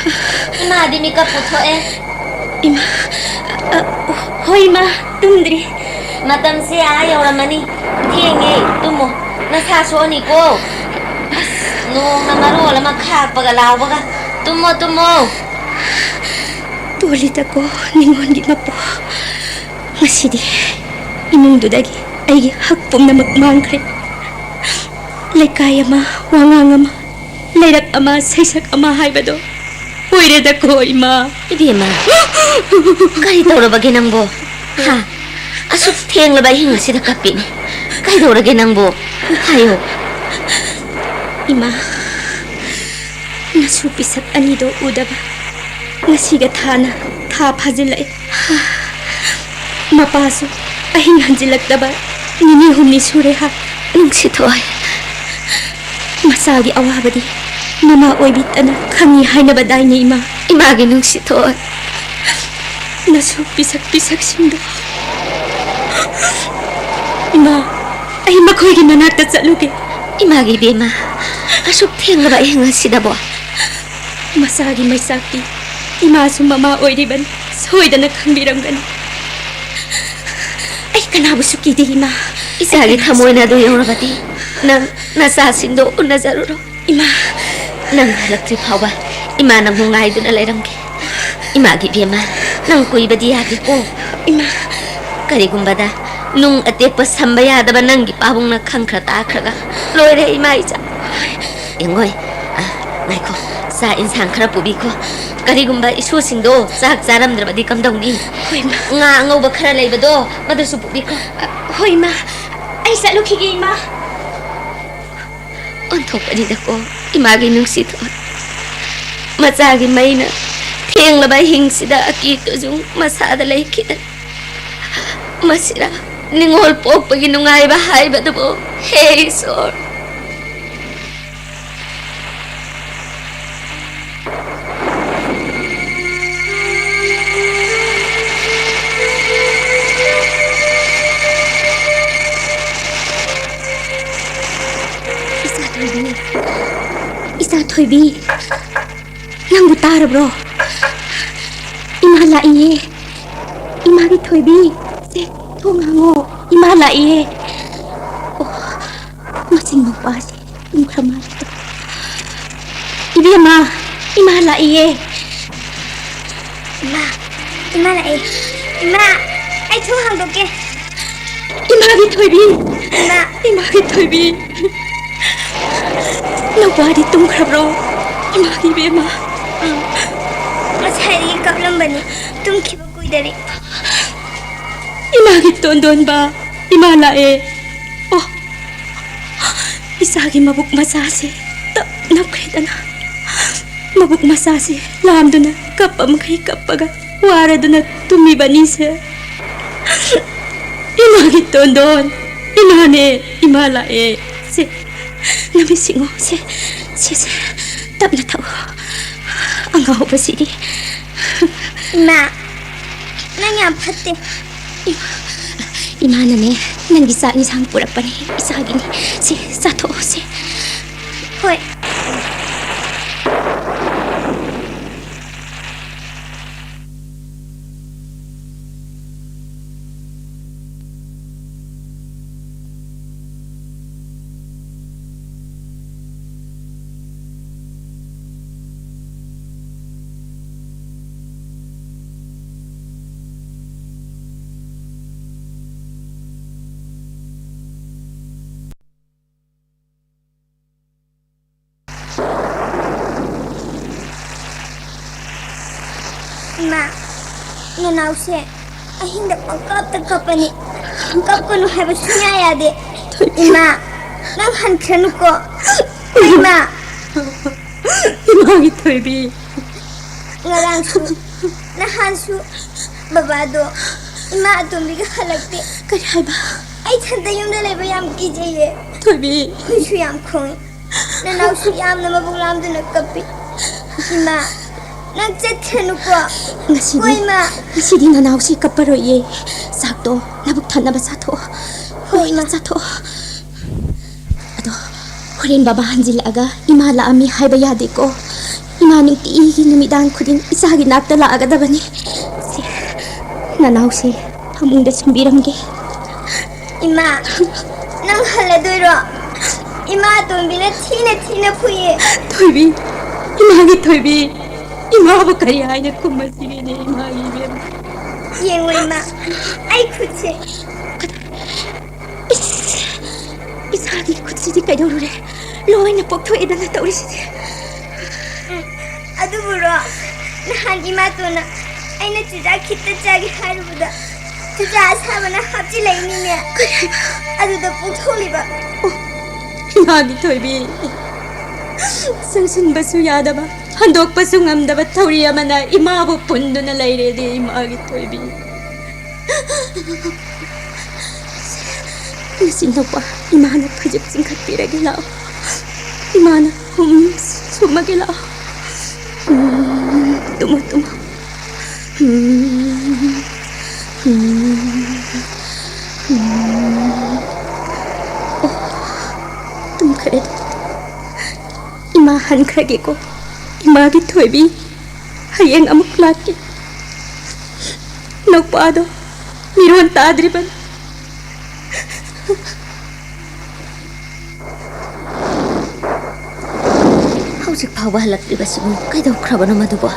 Ima di mika putho Ima, hoy ma, tumdri. Matam se ayaramani. Thienge tumo. Nasaso ni ko. Nung namaro la magkapagalaw baga. Tumo. Tulit ako, ningon di na po. Masidi, 이몽두다기 아이기 학범나막 망크레 레카이 아마 왕왕 아마 레락 아마 세삭 아마 하이바도 오이레다고 이마 이비마 kay taurabagi nang bo ha asuk theng la bai hing sida kapin kay tauragi nang bo hayo 이마 나수비삭 아니도 우다바 ngasiga thana tha phajilai mapasu ahing hanjilakdaba nini humni sure ha nungsi thoi masagi awabadi mama oibitana khangi haina badai ni ima imagi nungsi thoi nasu pisak pisak singdo ima ai makhoi gi manakta chaluge imagi bema asuk theng la bai hing sida bo masagi maisakti imasu mama oiriban soidana khangbiramgani ai kanabu sukidi ima isagi thamoina do yorabati nang nasa singdo unazaruro ima nang halakri phawa ima nang mungai duna lairamge imagi bema nang kuibadi yadi ko ima karigumbada nung atepa samba yadaba nangi pabungna khangkhra takhraga loire ima ija engoi naiko sa insang khara pubi ko karigumba isu singdo sak charamdrabadi kamdongni hoima nga ngauba khara leibado madasu pubi ko hoima ai salukhigi ima onthopani dako imagi nungsi tho machagi maina thengla bai hingsida aki tujung masada leikida masira ningol pokpagi nungai ba haibado bo hey sor isa thoibi nangbu tarabro ima laiye ima gi thoibi se thongango ima laiye oh masing mo pa se umkrama to ibi ma ima laiye ima laiye ima ai thu hang doke ima gi thoibi ima ima gi thoibi nobody tum khabro ima gi be ma masai kaplam bani tum khiba kuidari ima gi don ba ima lae oh isagi mabuk masase tap napkhredana mabuk masase lamduna kapam khai kapaga waraduna tumi bani se ima gi don ima ne ima lae se nami singo se tapna thau anga ho basidi ima nang yam phatte imana ne nangi sa ni sang purapani isagi ni se satho se hoi ima nganau se ahinda pangkap ta kapani kap kono haba sunya yade ima nang han khanu ko ima ima gi thoibi ngarang su nahan su babado ima tumbi ga halakte kari haiba ai thanda yum na leba yam ki jaye thoibi hui su yam khoi na nau su yam na mabuk lam du na kapi ima nang chathenu ko ngasidi nanausi kaparo ye sakto nabuk thana ba satho hoi ma satho ado horen baba hanjil aga ima la ami haiba yade ko ima ni ti numidang khudin isagi nakta la aga dabani si nanausi hamungda simbiramge ima nang haladoiro ima tombina thina phuye thoibi ima gi thoibi ima ba kari haina kumasiri ne ima gi bem yengo ima ai khutse ꯏꯁꯥꯗꯤ ꯈꯨꯠꯁꯤꯗꯤ ꯀꯩꯗꯧꯔꯨꯔꯦ ꯂꯣꯏꯅ ꯄꯣꯛꯊꯣꯛꯑꯦꯗꯅ ꯇꯧꯔꯤꯁꯤꯗꯤ ꯑꯗꯨꯕꯨꯔꯣ ꯅꯍꯥꯟ ꯏꯃꯥꯇꯣꯟꯅ ꯑꯩꯅ ꯆꯨꯖꯥꯛ ꯈꯤꯇ ꯆꯥꯒꯦ ꯍꯥꯏꯔꯨꯕꯗ ꯆꯨꯖꯥꯛ ꯑꯁꯥꯕꯅ ꯍꯥꯞꯆꯤꯜꯂꯛꯏꯅꯤꯅꯦ ꯑꯗꯨꯗ ꯄꯣꯛꯊꯣꯛꯂꯤꯕ ꯏꯃꯥꯒꯤ ꯊꯣꯏꯕꯤ ꯆꯪꯁꯤꯟꯕꯁꯨ ꯌꯥꯗꯕ ꯍꯟꯗꯣꯛꯄꯁꯨ ꯉꯝꯗꯕ ꯊꯧꯔꯤ ꯑꯃꯅ ꯏꯃꯥꯕꯨ ꯄꯨꯟꯗꯨꯅ ꯂꯩꯔꯦꯗꯤ ꯏꯃꯥꯒꯤ ꯊꯣꯏꯕꯤ ꯉꯁꯤ ꯅꯧꯄꯥ 이마나 푸집 찡긋비라게 나오 이마나 숨하게 나오 뚜마 좀 그래도 이마 한 크랙이고 이마기 토이비 하이행 아무 클라키 넉바도 미로한 따드리반 hꯧzik phawba halakribasibu kaidawkrabano madubo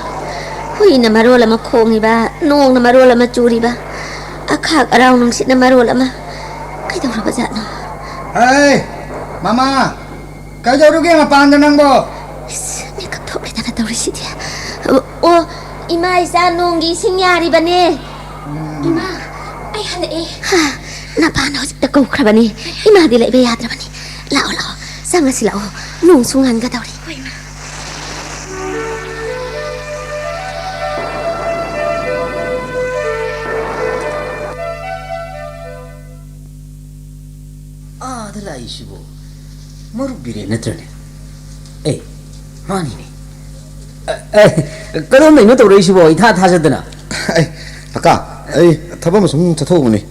huina marol ama khongiba nongna marol ama churiba akhak araw nungsitna marol ama kaidawraba jatno Hey, Mama, kaidawruge mapanda nangbo? makeup thokridana tawrisidi o ima isa nonggi singyaribane 이마 아이 할래 ha napana hojikta kawkrabani ima di laiba yadrabani lao sangasi lao nong sungan ga tawri 아들 아이시고 머루비레 너트네 에이 마니네 그럼 너 또래시고 이타 타셨더나 에이 아까 에이 타바면 좀 저토고니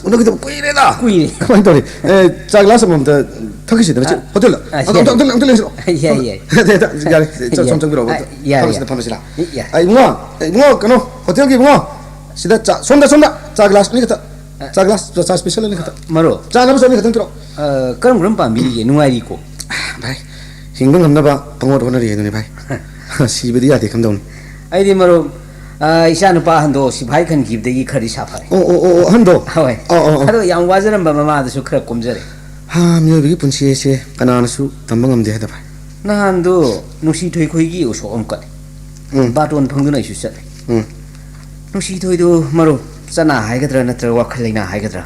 오늘 그때 꾸이래다 꾸이래. 그만 돌이 에 자글라스 몸도 터키시 되지 호텔 예. 됐다 야좀 정비로 야. 터키시 파면시라 야. 아이 뭐 그노 호텔기 뭐 시다 자 손다 자글라스 니가 자글라스 자 스페셜 니가 마로 자나무 소리 같은 들어 그럼 밤비게 누아리고 바이 싱글 없나봐 방어로 하나리 해두네 바이 시비디 야데 감동 아이디 마로 이샤누파 한도 시바이 칸 기브데기 커리 샤파레 오 한도 하와이 하도 양 와즈는 마마마도수 크라 꼼저레 하 묘비기 분치에세 까나나수 담방암데 하다 바이 나한도 누시 토이코이기 우소 엄껏 바톤 펑두나 이슈셋 누시 토이도 마로 ꯆꯅꯥ ꯍꯥꯏꯒꯗ꯭ꯔꯥ ꯅꯠꯇ꯭ꯔꯒ ꯋꯥꯈꯜ ꯂꯩꯅꯥ ꯍꯥꯏꯒꯗ꯭ꯔꯥ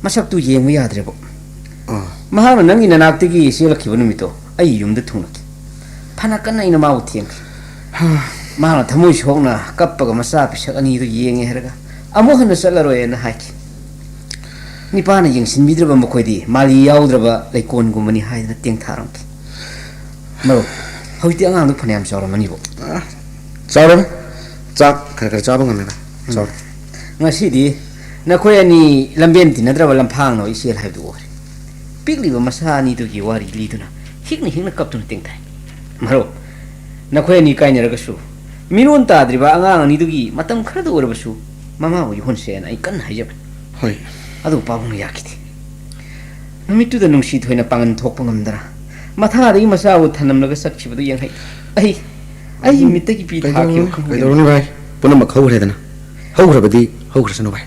ꯃꯁꯛꯇꯨ ꯌꯦꯡꯕ ꯌꯥꯗ꯭ꯔꯦꯕꯣ ꯃꯍꯥꯛꯅ ꯅꯪꯒꯤ ꯅꯅꯥꯛꯇꯒꯤ ꯆꯦꯜꯂꯛꯈꯤꯕ ꯅꯨꯃꯤꯠꯇꯣ ꯑꯩ ꯌꯨꯝꯗ ꯊꯨꯡꯂꯛꯈꯤ ꯐꯅ ꯀꯟꯅ ꯑꯩꯅ ꯃꯥꯕꯨ ꯊꯦꯝꯈꯤ ꯃꯍꯥꯛꯅ ꯊꯃꯣꯏ ꯁꯣꯛꯅ ꯀꯞꯄꯒ ꯃꯆꯥ ꯄꯤꯁꯛ ꯑꯅꯤꯗꯨ ꯌꯦꯡꯉꯦ ꯍꯥꯏꯔꯒ ꯑꯃꯨꯛ ꯍꯟꯅ ꯆꯠꯂꯔꯣꯏꯅ ꯍꯥꯏꯈꯤ ꯅꯤꯄꯥꯅ ꯌꯦꯡꯁꯤꯟꯕꯤꯗ꯭ꯔꯕ ꯃꯈꯣꯏꯗꯤ ꯃꯥꯂꯤ ꯌꯥꯎꯗ꯭ꯔꯕ ꯂꯩꯀꯣꯟꯒꯨꯝꯕꯅꯤ ꯍꯥꯏꯗꯅ ꯇꯦꯡꯊꯥꯔꯝꯈꯤ ꯃꯔꯨꯞ ꯍꯧꯖꯤꯛꯇꯤ ꯑꯉꯥꯡꯗꯨ ꯐꯅꯌꯥꯝ ꯆꯥꯎꯔꯝꯃꯅꯤꯕꯣ ꯆꯥꯎꯔꯦ ꯆꯥꯛ ꯈꯔ ꯆꯥꯕ ꯉꯝꯃꯦ ꯚꯥꯏ ꯆꯥꯎꯔꯦ ngasi nakoi ani lamben tinadraba lamphang no isel haibdu ore pigliba masa ni tugi wari liduna hikna kaptun tengthai maro nakoi ani kainaraga su miron tadriba angang ani tugi matam khara du orabasu mama wi honsen ai kan haijab hoi adu pabung yakiti numitu da nungsi thoina pangan thokpa ngamdara matha ri masa u thanamlaga sakchibudu yang hai ai mitagi pi thakhi kaidoruni bai punam khawredana hawgrabadi hawgrasanu bai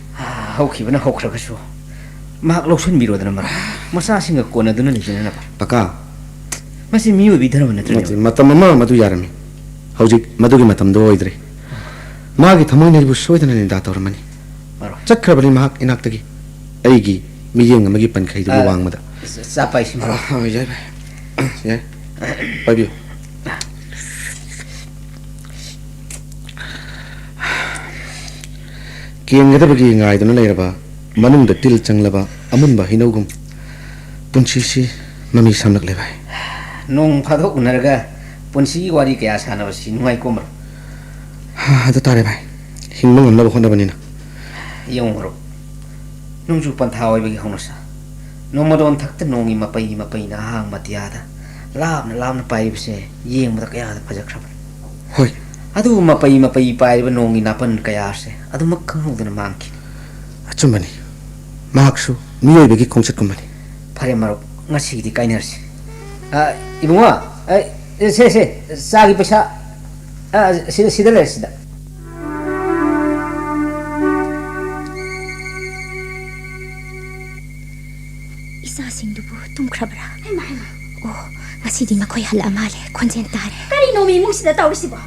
hawkhibana hawkhragasu mak loksun birodana mara masa singa kona duna lijana ba paka masi miyo bi dharma natre matam ama madu yarami hawjik madugi matam do oidre magi thamai neribu soidana ni da tawramani maro chakhrabani mahak inaktagi aigi miyeng amagi pankhai du wangmada sapai sim yai bai yai bai bi ꯀꯦꯡꯒꯗꯕꯒꯤ ꯉꯥꯏꯗꯨꯅ ꯂꯩꯔꯕ ꯃꯅꯨꯡꯗ ꯇꯤꯜ ꯆꯪꯂꯕ ꯑꯃꯨꯟꯕ ꯍꯩꯅꯧꯒꯨꯝ ꯄꯨꯟꯁꯤꯁꯤ ꯃꯃꯤ ꯁꯝꯂꯛꯂꯦ ꯚꯥꯏ ꯅꯣꯡ ꯐꯥꯗꯣꯛ ꯎꯅꯔꯒ ꯄꯨꯟꯁꯤꯒꯤ ꯋꯥꯔꯤ ꯀꯌꯥ ꯁꯥꯟꯅꯕꯁꯤ ꯅꯨꯡꯉꯥꯏꯀꯣ ꯃꯔꯨꯞ ꯑꯗꯨ ꯇꯥꯔꯦ ꯚꯥꯏ ꯍꯤꯡꯕ ꯉꯝꯅꯕ ꯍꯣꯠꯅꯕꯅꯤꯅ ꯌꯦꯡꯉꯨ ꯃꯔꯨꯞ ꯅꯣꯡꯖꯨ ꯄꯟꯊꯥ ꯑꯣꯏꯕꯒꯤ ꯍꯧꯅꯁꯥ ꯅꯣꯡꯃꯗꯣꯟ ꯊꯛꯇ ꯅꯣꯡꯒꯤ ꯃꯄꯩꯅ ꯑꯍꯥꯡꯕ ꯑꯇꯤꯌꯥꯗ ꯂꯥꯞꯅ ꯄꯥꯏꯔꯤꯕꯁꯦ ꯌꯦꯡꯕꯗ ꯀꯌꯥꯗ ꯐꯖꯈ꯭ꯔꯕꯅꯤ ꯍꯣꯏ ꯑꯗꯨ ꯃꯄꯩ ꯄꯥꯏꯔꯤꯕ ꯅꯣꯡꯒꯤ ꯅꯥꯄꯟ ꯀꯌꯥꯁꯦ ꯑꯗꯨꯃꯛ ꯈꯪꯍꯧꯗꯅ ꯃꯥꯡꯈꯤ ꯑꯆꯨꯝꯕꯅꯤ ꯃꯍꯥꯛꯁꯨ ꯃꯤꯑꯣꯏꯕꯒꯤ ꯈꯣꯡꯆꯠꯀꯨꯝꯕꯅꯤ ꯐꯔꯦ ꯃꯔꯨꯞ ꯉꯁꯤꯒꯤꯗꯤ ꯀꯥꯏꯅꯔꯁꯤ 이봉아 세 싸기 पैसा 시다 래 시다 이사싱두부 뚱크라 ngasi디 makoy hala amale konjen tare kari no mi musida tawrisibo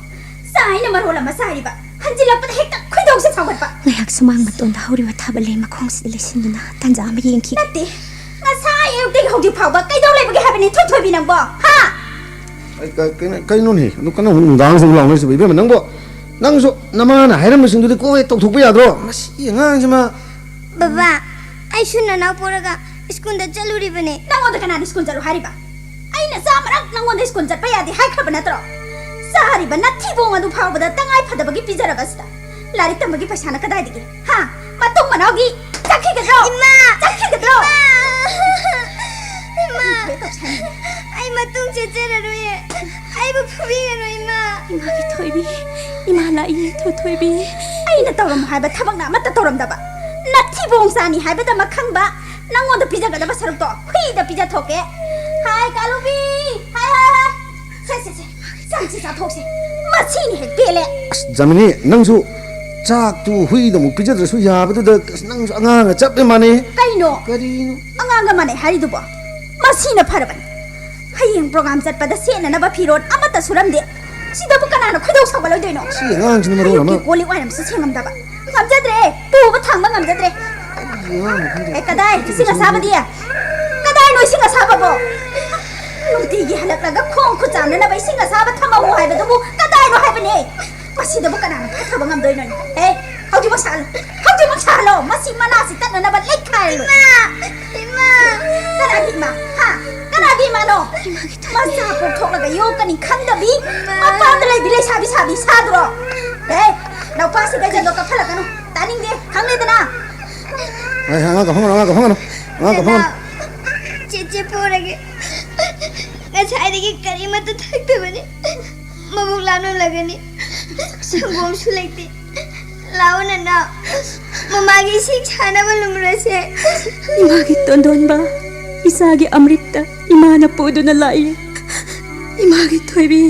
sai na marola masari ba hanjila pa hekta khidong se sabat ba ngayak sumang maton da hori wa thabale makhong sid lesinduna tanja am yengki natti ngasai euti hoji phawba kaidong lai bage habini thoi bi nang bo ha cái nó này nó có nó đang dùng lòng nó sự bị biết mà nắng bộ nắng số năm na hay là mình dùng được cô ấy tộc thuộc bây giờ rồi mà xí ngang chứ mà baba ai shuna na poraga school da chaluri bane nangoda kana school jaru hariba aina samara nangoda school jat payadi hai khaba natro sahari ba nathi bong adu phawbada tangai phadabagi pijara basda lari tamagi pasana kadai digi ha matung manogi chakhi gadro ima chakhi gadro ima ai matung chechera roye ai bu phubi ro ima ima ki thoibi ima la i thoibi aina tawram haiba thabak na mata tawram daba nathi bong sani haiba da makhang ba nangoda pija gadaba saruk to hui da pija thoke hai kalubi hai hai se samchi sa thokse machini he pele Jamini nang su chak tu hui da mu pija da su ya ba da nang su anga chap de mane kaino kari no anganga mane hari dubo masina pharaban hayeng program chat pada sena na ba phirot amata suramde sida bu kana na khudau sawalo deino xí ngang chứ mà rồi mà ko li wainam se chengam daba ngamjadre pu ba thangba ngamjadre e kadai singa saba dia kadai noi singa saba bo nunti gi halak laga khong khu cham na bai singa saba thama ho hai ba du kadai no hai ba ne masida bu kana na phatha ba ngam doi noi e hauji ba salo masi mana si tan na ba lekhai lo ima kana gi ma ha kana gi ma no masa ko thok laga yo kani khanda bi ma pa da lai bi lai sabi sa dro e nau pa si ga jando ka phala kanu taning de hang le dana ai ngang ka phong cheche porage ngasai degi kari mata thakte bane mabuk lano lagani sangom sulaite launa na mamagi sikshana balumrase imagi tondon ba isagi amrita imana podo na lai imagi thoibi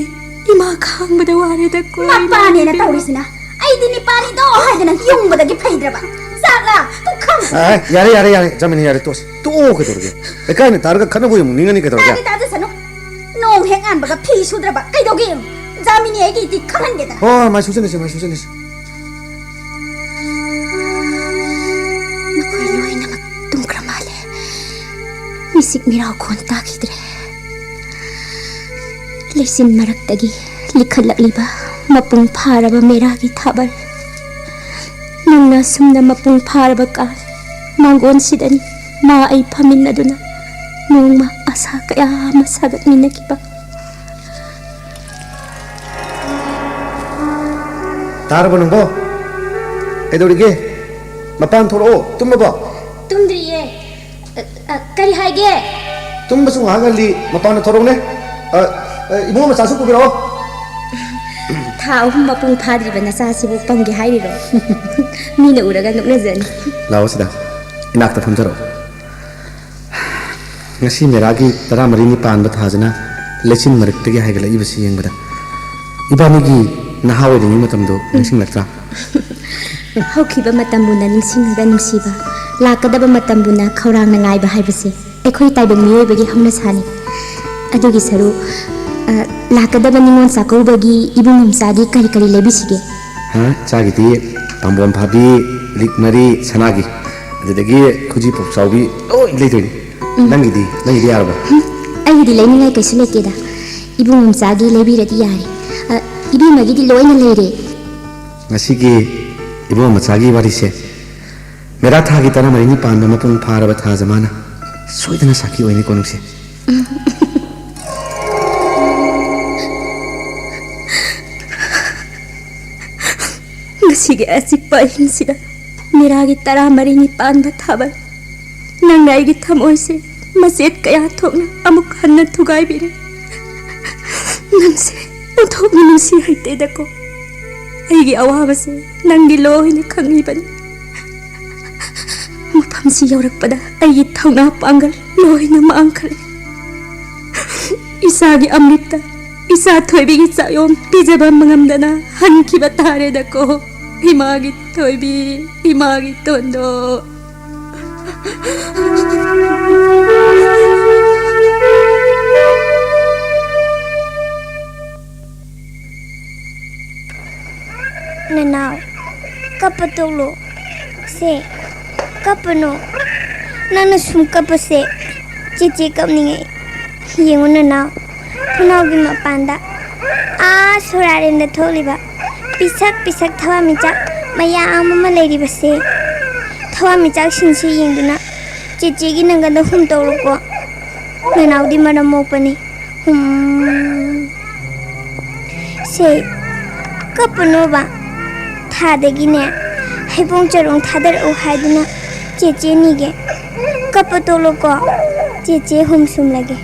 ima khang bada ware da ko mapane na tawrisina ai dini pani do haidana yung bada gi phaidra ba sala tu khang ai yare Jamini yare to cái đó cái này ta cái khăn bùi mình nghe cái đó ta ta ta sanu nong heng an ba phi sudra ba kai do gi Jamini ai gi ti khangan ge da mai susen này makoi loi na tum kramale misik mirao khon ta khidre lesin marak tagi likhalak liba mapung pharaba mera gi thabar nangna sumna mapung pharaba ka mangon sidani ma ai phamin aduna nongma asa kaya masagat minakiba tar banung bo ai đâu đi kia mà pan thoro tum ba tumdriye kari haige tum ba sung hagal li mà pan thoro ne ibu ma sasu ko biro thao mapung phadriba na sa sibu pangge hairiro mina uraga nukna jan lao sida inak ta thamjaro ngasi meragi tara mari ni pan ba thajana lechin marik te gi hagal i basi yeng bada ibani gi na hawe ni matam do ningsing laktra haukiba matambuna ningsingaga nungsiba lakadaba matambuna khaurang na ngai ba haibase ekhoi taibang miyoi bagi hauna sani adugi saru lakadaba ningon sakobagi ibung namsagi kari kari lebisige ha chagi ti pambom phabi lik mari sanagi adagi khuji pop chawbi oi leitoi nangi di arba ai di leningai kaisu lekeda ibung namsagi lebiradi yare ibi magi di loina leire ngasi gi ibu machagi wari se mera tha gi tara mari ni pan ma pung phara ba tha zamana soidana saki oini konuk se ngasi asik pahin sida mera gi tara mari ni pan ba thabar nangai gi thamoi se maset kaya thokna amuk hanna thugai bire nangse uthok ni nusi haite dako aigi awaba se nangi lohine khangibani mafam si yaurakpada aigi thauna pangal lohina maangkhale isagi amrita isa thoibi gi sayom pijaba mangamdana hankiba tare dako himagi thoibi himagi tondo Nanau kapatolo se kapano nana sum kapase cici kapninge yengu nanau punau gi mapanda suraren da tholiba pisak thawa michak mayam ama leiri base thawa michak sinsi yengduna cici gi nanga da hum tawko nanau di maram mopani se kapano ba thadagine haibong charong thadar o haiduna cici nige kapatolo ko cici hum sum lage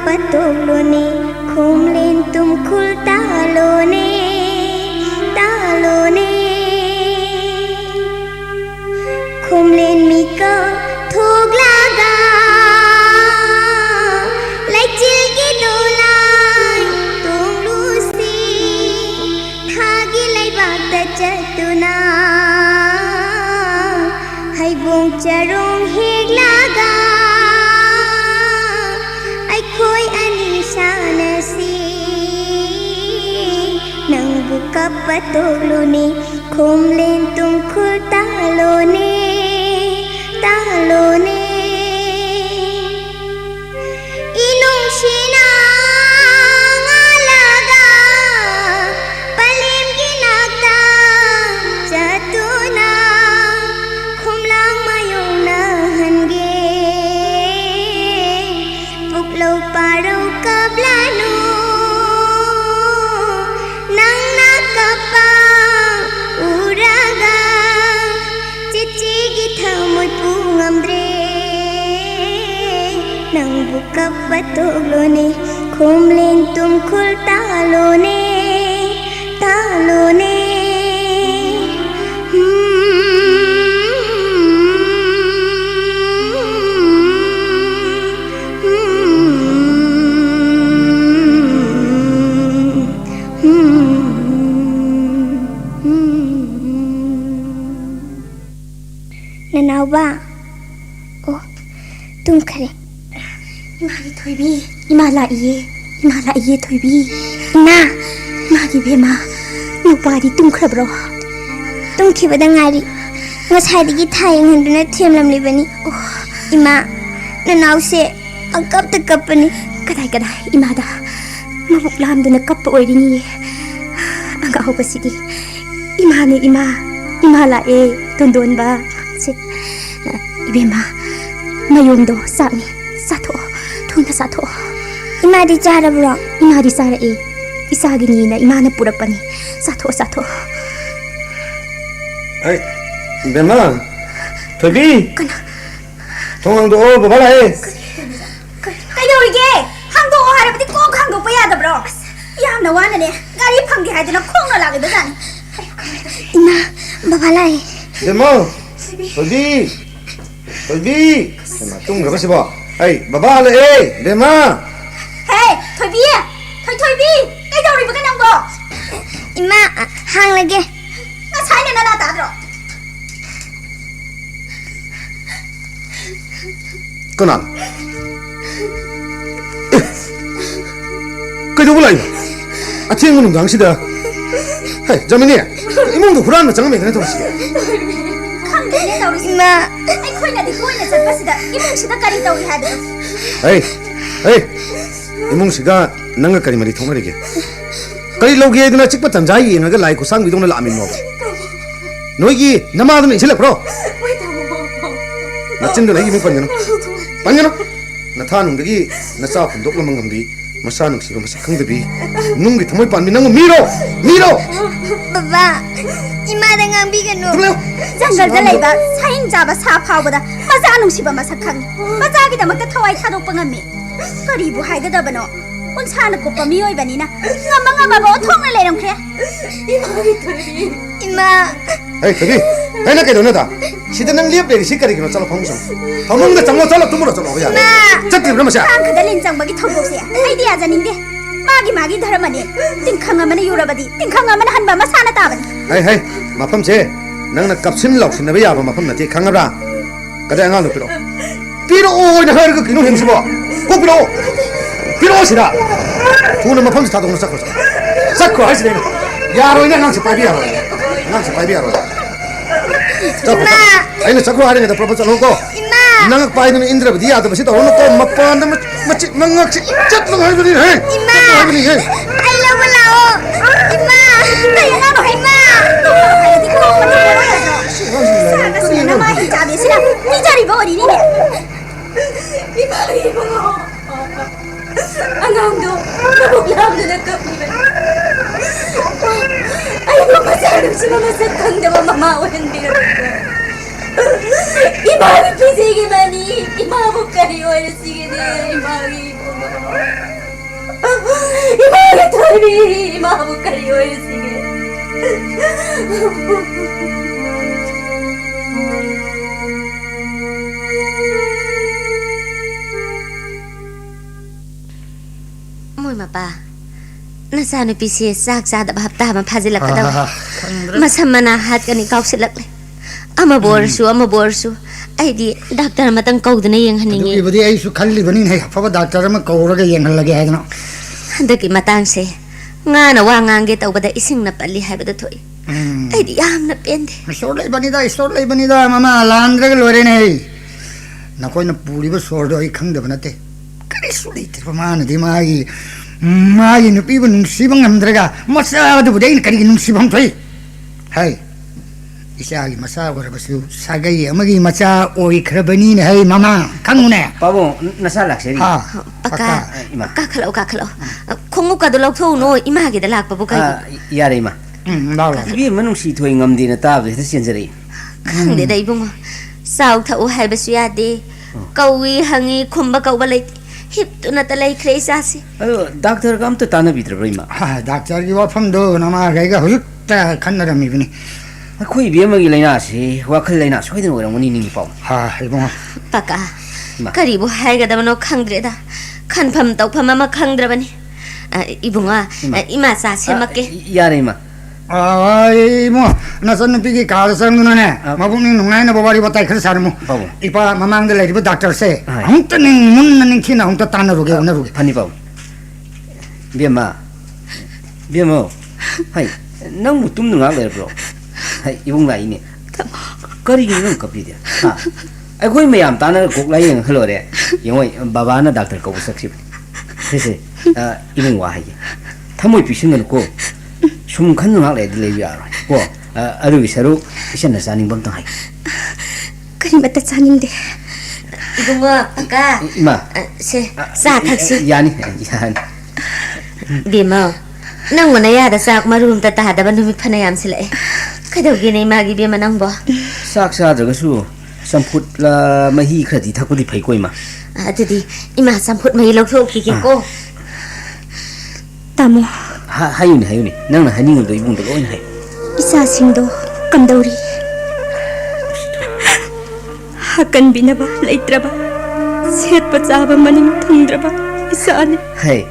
Patolone khomlen tum khul talone khomlen mika thoglaga laichil gi dolai tonglusi thagi laibak da chatuna haibong charong heglaga Koi anisana si nang buka patolone khomlen tum khul talone inong sinang alaga palim ginagda jatuna khomlang mayong nahange Puklau parau kablano nang nakapa uraga cici githamoy pungamdre nang buka patolone khomlen tum khul talone Nanau ba oh tum khare Imagi thoibi imala iye thoibi na magi bema nupadi tum khrabro tum khibada ngari ngasai digi thayeng handuna themlam libani ima nanau se akap ta kapani kadai imada mabuk lamduna kappa oirini anga hobasidi imala e tondon ba se ibema mayomdo sani sato thuna sato imadi charabro imadi sara e isagini na imana purakpani sato Hey, Bema, Tobi, kana 통항도 바라해. kayorige hangdo harabdi ko hangdo pa yada bro yamna wana ne gari phangi hadina khongna lagi bazani ima babalai Bema, Tobi, tung gak sih ba? Hey, baba le, Bema. hey thoibi kayorige ba kanang bo ima hang lage ngasai ne na ta bro Kenan. Kejauhan ini. Acing menunggu angsi dah. Hei, zaman ni, imong tu kurang macam mana tu sih? khangde ne tawri ima ai khoina di khoina chatpa sida imong sida kari tawri hadu Hei, imong siga nangga kari mari thong lagi. Kari logi itu nak cik patan jai, nangga lai kusang bidung nak amin mo. Noigi, nama tu ni silap bro. Macam tu lagi imong panjang, na thanung dagi na sa pundok lamang gambi. masa nungsi masa kang debi nunggi thamoi pan mi nang miro baba ima da ngang bi ganu Tuleo. jangal da laiba saing jaba sa phawbada maza nungsiba masak khang maza gi damakta thawai thadok pangami kari bu haiga da bano unsana ko pami oi banina ngama ba thong na leiram khre ima hey debi hey na ke dona da sida nang liap le si kari kino chala phang phang da changlo chala tumro chala ya chatti bra masa ang kada lin chang bagi thobok se ai dia janing de magi dharmani tingkhang amana yurabadi tingkhang amana hanba masana tabani hey mafam se nang na kapsin lok sin na ya ba mafam na ti khang ra kada nga lo piro o na har ko kino him sibo ko piro sida tu na mafam sta dong sakko hai sida yaro ina nang se pa biya ro ai na sakko hari na proposal ho ko nang pa ina indra bidi ya to basi to no ko mapan na machi mangak si chat lo hai bidi hai ima ai la wala o ima ai na no hai ma ai di ko ma ni ko sa na ma hi jabe sila ni jari bo ni ne Ibu, angang do, nabuglam na nagkapilan. Ayaw mo masanap si Mama sa tangda mamamawan din ako. Imagi pisigi mani, imabog kayo, sige na, imagi po. Imagi tabi, imabog kayo, sige. Moy mapa nasano pisi sak sa da hafta ma phajilak ka daw masamana hat kani kauksilak le ama borsu ai di doctor matang kaudna yeng haningi ibadi ai su khalli bani hai fa doctor ma kauraga yeng halage hai na handaki matang se nga na wa ngange tawbada ising na pali haibada thoi ai di yam na pende sorlai bani da mama landra lore nei na koi na puri ba sordo ai khang da banate kari suli te pamana di magi nu pi bun sibang amdraga masa du budai kari nu sibang thoi hai isa gi masa gora basu sagai amagi macha oi khrabani ne hai mama kangu ne pabo nasa lakseri ha paka ka khalo khongu ka do lok thau no ima gi da lak pa bu kai yare ma law bi manung si thoi ngamdi na ta be senjari khang de dai bung sau thau hai ba su ya de kawi hangi khumba kau ba lai hip tu na ta lai khrei sa si ado doctor kam to tana bitra brima ha doctor gi wa pham do na ma ga hujut ta khanna ra mi bini khoi bi ma gi laina si wa khal laina soi den orang ni ni pau ha ibong paka kari bu hai ga da no khang dre da khan pham tau pham ma khang dra bani ibunga ima sa se makke yare ma ai mo na san pi gi ka sang nu ne ma bu ni ngai na bawari batai khar sar mo Babu. ipa mamang de lai bu doctor se Hai. hung ta ning mun na ning khina hung ta tan na ruge na ruge phani pau biama hai nang mutum nu ngang le bro hai ibung lai ni kari gi nang kapi dia ha ai khoi mayam ta na gok lai yang hlo de yengoi baba na doctor ko sak si se ibung wa hai thamoi pising ngan ko sum khan ngang le le ya ko adu saru isen na saning bang tang hai kari mata chaning de ibunga paka ima se sa thaksi yani bima nang wana ya da sak marum ta ta da banu mi phana yam sile kadau gi nei magi bima nang bo sak sa daga su samput la mahi khadi thakudi phai koi ma adudi ima samput mai lok thok ki ko tamo hayuni nang na haning do ibung do oi hai isa singdo kamdauri hakan binaba laitraba set pachaba maning thundraba isani hai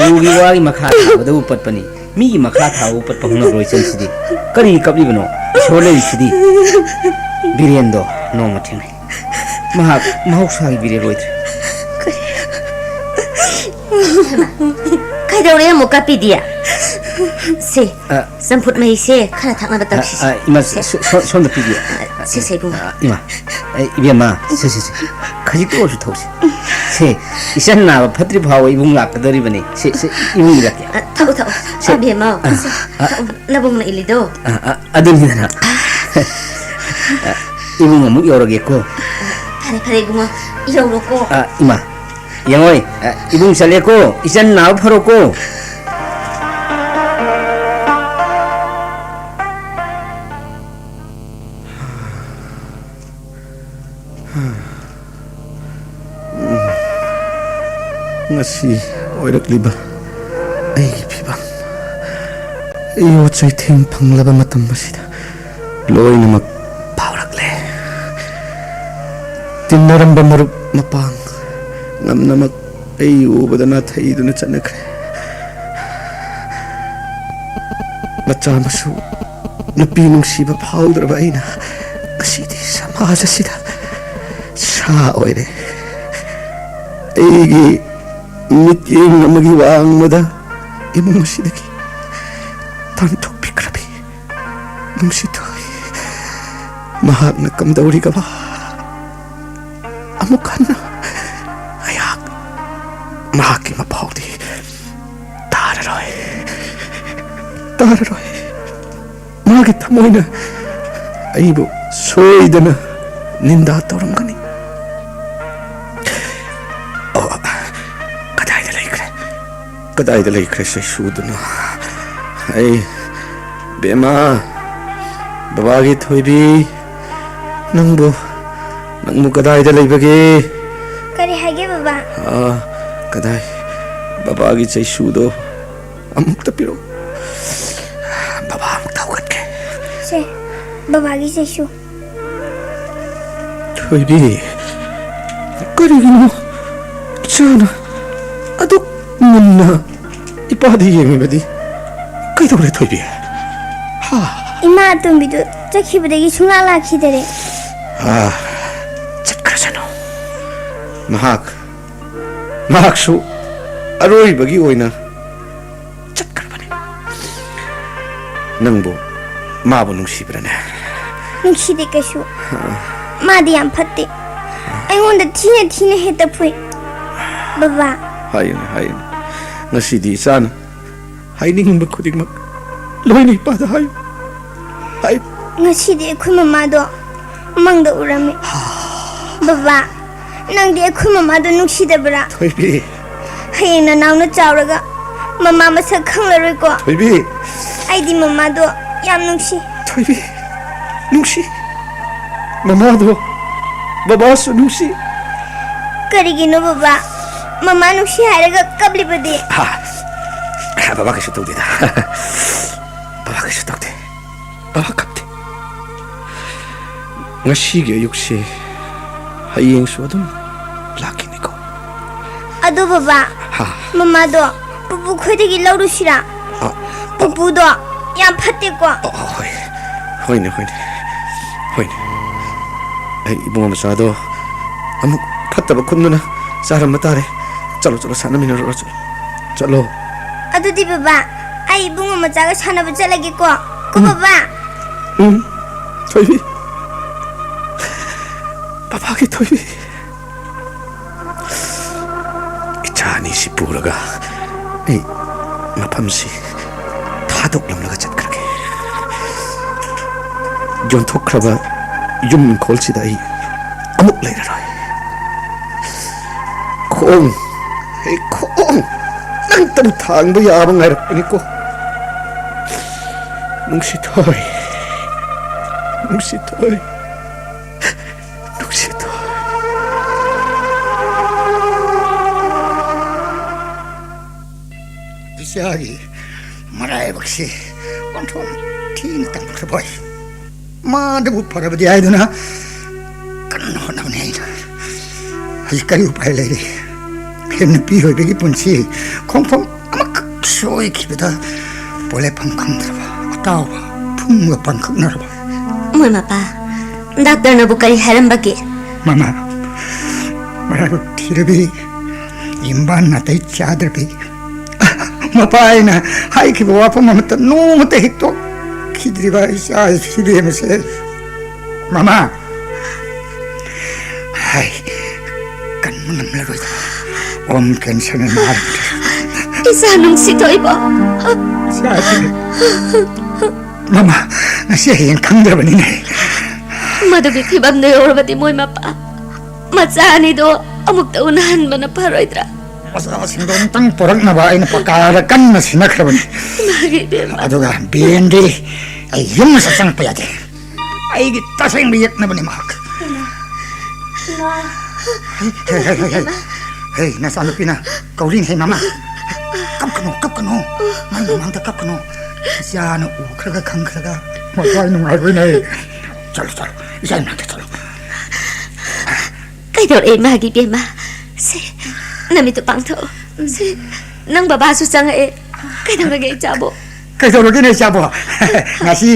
ugi wagi makha tha do upat pani mi gi makha tha upat pangna roi chen sidi kari kapli bano shole sidi birendo no mathing mahok sa gi bire roi kai dau re mo ka pi dia se samput mai se khana thak na ba tak si ima son da pigi se bu ima ibema se khaji to su thos se isan na phatri bhaw ibung lak kadari bani se ibung lak thau sa bi ma labung na ilido aduni na ibung mu yorage ko phare bunga iyo ro ko ima Yang oi, ibung saleko, isan nao faroko. Ngasi oirakliba aigi phibam iyo chaitheng phanglaba matam basida loinamak phaurakle tinnarambe marup mapang ngamnamak ai ubadana thaiduna chanakre macha masu nupi nungsiba phaudraba aina asidi samaja sida sa oire aigi Mityeng amagi wang mada imong masidagi tantok pikrabi nung sitoy mahak na kamdawri ka ba amukan na ayak mahaki mapawdi tararoy mahaki tamoy na aibo soy na ninda torong gani Kadai dalay kre sa shudo na. Ay, bema, babagi thoibi, nangbo kadai dalay bagi. Kari hage baba. Kadai, babagi sa shudo, amuk tapiro. Baba amuk tawag ke. Se, babagi sa shu. Thoibi, kari gino, sana, adok. Munna ipadi yemi badi kai to re thoibi ha Ima tumbidu chakhibadagi sungla lakhidare. chatkasano mahak su aroi bagi oina chatkarbane nangbo mabu nungsibrane Nungshide kashu. Madi yam phatte. Aingonda thina heta phui. Baba. Hayin ngasidi sana hainingba khudingmak loini pada hay Ngasidi akhoi mama do mangda urame. Baba, nangdi akhoi mama do nungsidabra. thoibi Hayena nauna chawraga mama masak khanglaroi ko. thoibi Aidi mama do yam nungsi. thoibi nungsi mama do baba su nungsi Karigino baba. Mama nungsi haraga kabli bade. baba kasu tawdi da baba kasu tawdi baba kapte ngashige yukse hayeng su adum lakini ko Ado baba. Mama do pupu khoidagi laurusira. Pupu do yam phatte ko. hoine ai ibunga masado amuk phattaba khunna saram matare chalo sana mina ro chalo Adudi baba, ai bunga machaga sanaba chalagi ko. Ko baba. thoibi baba ki thoibi ichani si puraga ei mapamsi thadok lamlaga chatkrage jon thokraba yum kholsida ai amuk leiraroi khong nang tabu thang ba yaba ngairakpani ko nungsi thoi Siagi marai baksi kontrol tin tang boy ma debu para badi ai duna kan no na nei ai kai upai le ken pi hoi begi punsi khong phong amak soi kibeda pole pangkang draba ataw phung pangkang naraba Moi mapa, doctor na bukari haram bagi. mama mara tirabi imban na tai chadrabi mapaina hai ki bawa pamata no mate hito kidriba isa sibe mese mama hai kan munam lagoi om cancer na mar Isa nung si Toibo. mama nasi yang kangdra bani nei Madubi kibam na yorobati moi mapa. Matsani do ꯑꯃꯨꯛꯇ ꯎꯅꯍꯟꯕꯅ ꯐꯔꯣꯏꯗ꯭ꯔꯥ ꯃꯆꯥꯁꯤꯡꯗꯣ ꯑꯃꯨꯛꯇꯪ ꯄꯣꯔꯛꯅꯕ ꯑꯩꯅ ꯄꯀꯥꯗ ꯀꯟꯅ ꯁꯤꯟꯅꯈ꯭ꯔꯕꯅꯤ ꯏꯃꯥꯒꯤ ꯏꯕꯦꯝꯃ ꯑꯗꯨꯒ ꯕꯤꯔꯦꯟꯗꯤ ꯑꯩ ꯌꯨꯝꯁꯨ ꯆꯪꯉꯛꯄ ꯌꯥꯗꯦ ꯑꯩꯒꯤ ꯇꯁꯦꯡꯕ ꯌꯦꯛꯅꯕꯅꯤ ꯃꯍꯥꯛ ꯍꯦ ꯅꯆꯥꯅꯨꯄꯤꯅ ꯀꯧꯔꯤꯅꯦ ꯃꯃꯥ ꯀꯞꯀꯅꯨ ꯃꯥꯏ ꯃꯃꯥꯡꯗ ꯀꯞꯀꯅꯨ ꯏꯆꯥꯅ ꯎꯈ꯭ꯔꯒ ꯈꯪꯈ꯭ꯔꯒ ꯃꯊ꯭ꯋꯥꯏ ꯅꯨꯡꯉꯥꯏꯔꯣꯏꯅꯦ ꯆꯠꯂꯣ ꯏꯆꯥ ꯃꯅꯥꯛꯇ ꯆꯠꯂꯣ ꯀꯩꯗꯧꯔꯛꯑꯦ ꯏꯃꯥꯒꯤ ꯏꯕꯦꯝꯃ ꯁꯤ ꯅꯃꯤꯠꯇꯨ ꯄꯥꯡꯊꯣꯛꯑꯣ ꯁꯤ ꯅꯪ ꯕꯕꯥꯁꯨ ꯆꯪꯉꯛꯑꯦ ꯀꯩꯗꯧꯔꯒꯦ ꯏꯆꯥꯕꯣ ꯀꯩꯗꯧꯔꯒꯦꯅꯦ ꯏꯆꯥꯕꯣ ꯉꯁꯤ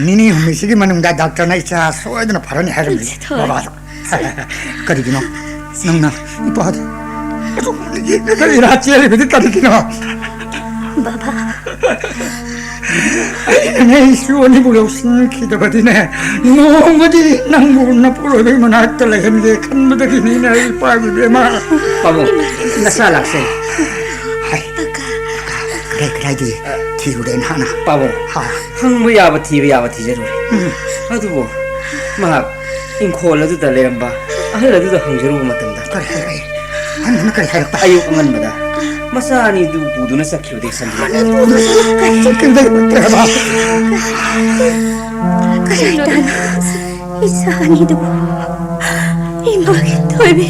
ꯅꯤꯅꯤ ꯍꯨꯝꯅꯤꯁꯤꯒꯤ ꯃꯅꯨꯡꯗ ꯗꯥꯛꯇꯔꯅ ꯏꯆꯥ ꯁꯣꯏꯗꯅ ꯐꯔꯅꯤ ꯍꯥꯏꯔꯝꯃꯤ ꯕꯕꯥꯗ ꯀꯔꯤꯒꯤꯅꯣ ꯅꯪꯅ 이뻐하다 이라치엘이 그들 따르기나 바바 내 수원이 무렵신 기도받이네 너무디 낭부나 부러비만 할때라 했는데 간무더기니 내 이뻐하기 왜마 바보 나사 락세 그래 뒤로된 하나 바보 항무 야바 티저루리 아두고 막 인콜라두다 레람바 아헬라두다 항저루고 맞단다 그래 하나는 그래 하였다 아유 응안마다 마사니 누구도나 사키오데 산디라 근데 대박 그래 일단 이상이도 이마기 돌비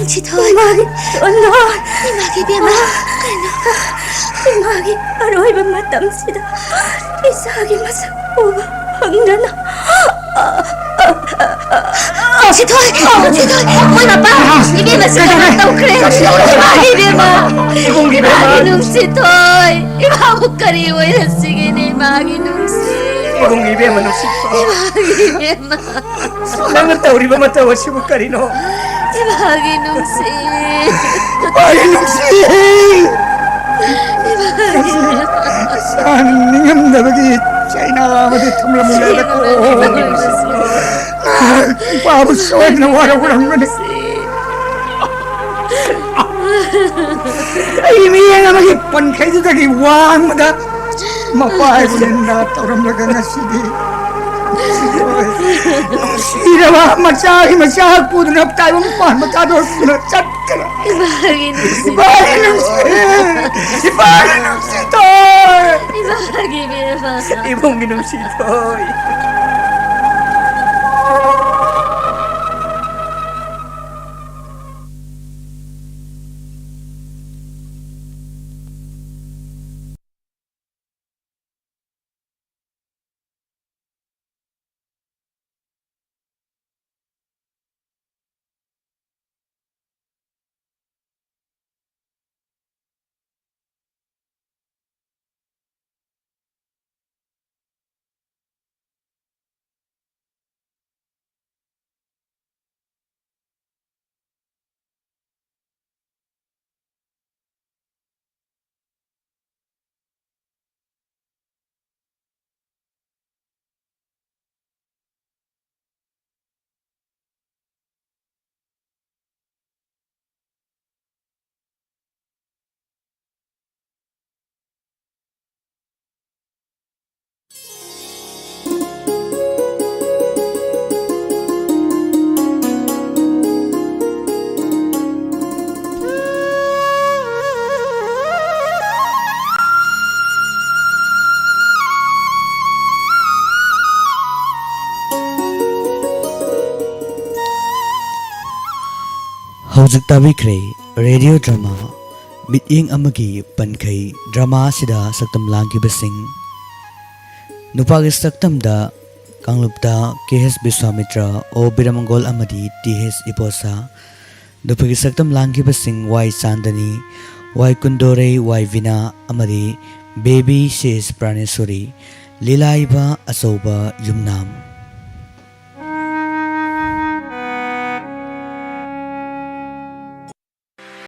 이마기 언너 이마기 비마 이마기 아로이번 맞담시다 이상하게 마사 오바 황나나 지토이 뭐이 바빠 이비마 쓰다갔다고 그래 이비마 이마기 눅시 토이 이마 호카리 오이라시기니 이마기 눅시 이공 이베마 눅시 이마기 낭은 우리 바마 따워 시부까리노 이마기 눅시 사님 너기 차이나 어디 틈을 물려갖고 바보 소리는 와라고 한 거네 이미 얘가 뻔 개지덕이 왕마다 마빠이고 낸다 떠럼라가 나시디 시라와 마차이 마차 꾸드는 없다이고 마차도 없으나 짝그라 이마기 눅시 이마기 비마 이봉기 눅시 토이 ꯍꯧꯖꯤꯛ ꯇꯥꯕꯤꯈ꯭ꯔꯦ ꯔꯦꯗꯤꯑꯣ ꯗ꯭ꯔꯃꯥ ꯃꯤꯠꯌꯦꯡ ꯑꯃꯒꯤ ꯄꯟꯈꯩ ꯗ꯭ꯔꯃꯥ ꯑꯁꯤꯗ ꯁꯛꯇꯝ ꯂꯥꯡꯈꯤꯕꯁꯤꯡ ꯅꯨꯄꯥꯒꯤ ꯁꯛꯇꯝꯗ ꯀꯥꯡꯂꯨꯞꯇ ꯀꯦ.ꯍꯩꯆ. ꯕꯤꯁ꯭ꯋꯥꯃꯤꯇ꯭ꯔ, ꯑꯣ. ꯕꯤꯔꯃꯪꯒꯣꯜ ꯑꯃꯗꯤ ꯇꯤ.ꯍꯩꯆ. ꯏꯕꯣꯁꯥ. ꯅꯨꯄꯤꯒꯤ ꯁꯛꯇꯝ ꯂꯥꯡꯈꯤꯕꯁꯤꯡ ꯋꯥꯏ ꯆꯥꯟꯗꯅꯤ, ꯋꯥꯏ ꯀꯨꯟꯗꯣꯔꯩ, ꯋꯥꯏ ꯚꯤꯅꯥ ꯑꯃꯗꯤ ꯕꯦꯕꯤ ꯁꯦꯁ ꯄ꯭ꯔꯥꯅꯦꯁꯣꯔꯤ. ꯂꯤꯂꯥꯏꯕ ꯑꯆꯧꯕ ꯌꯨꯝꯅꯥꯝ.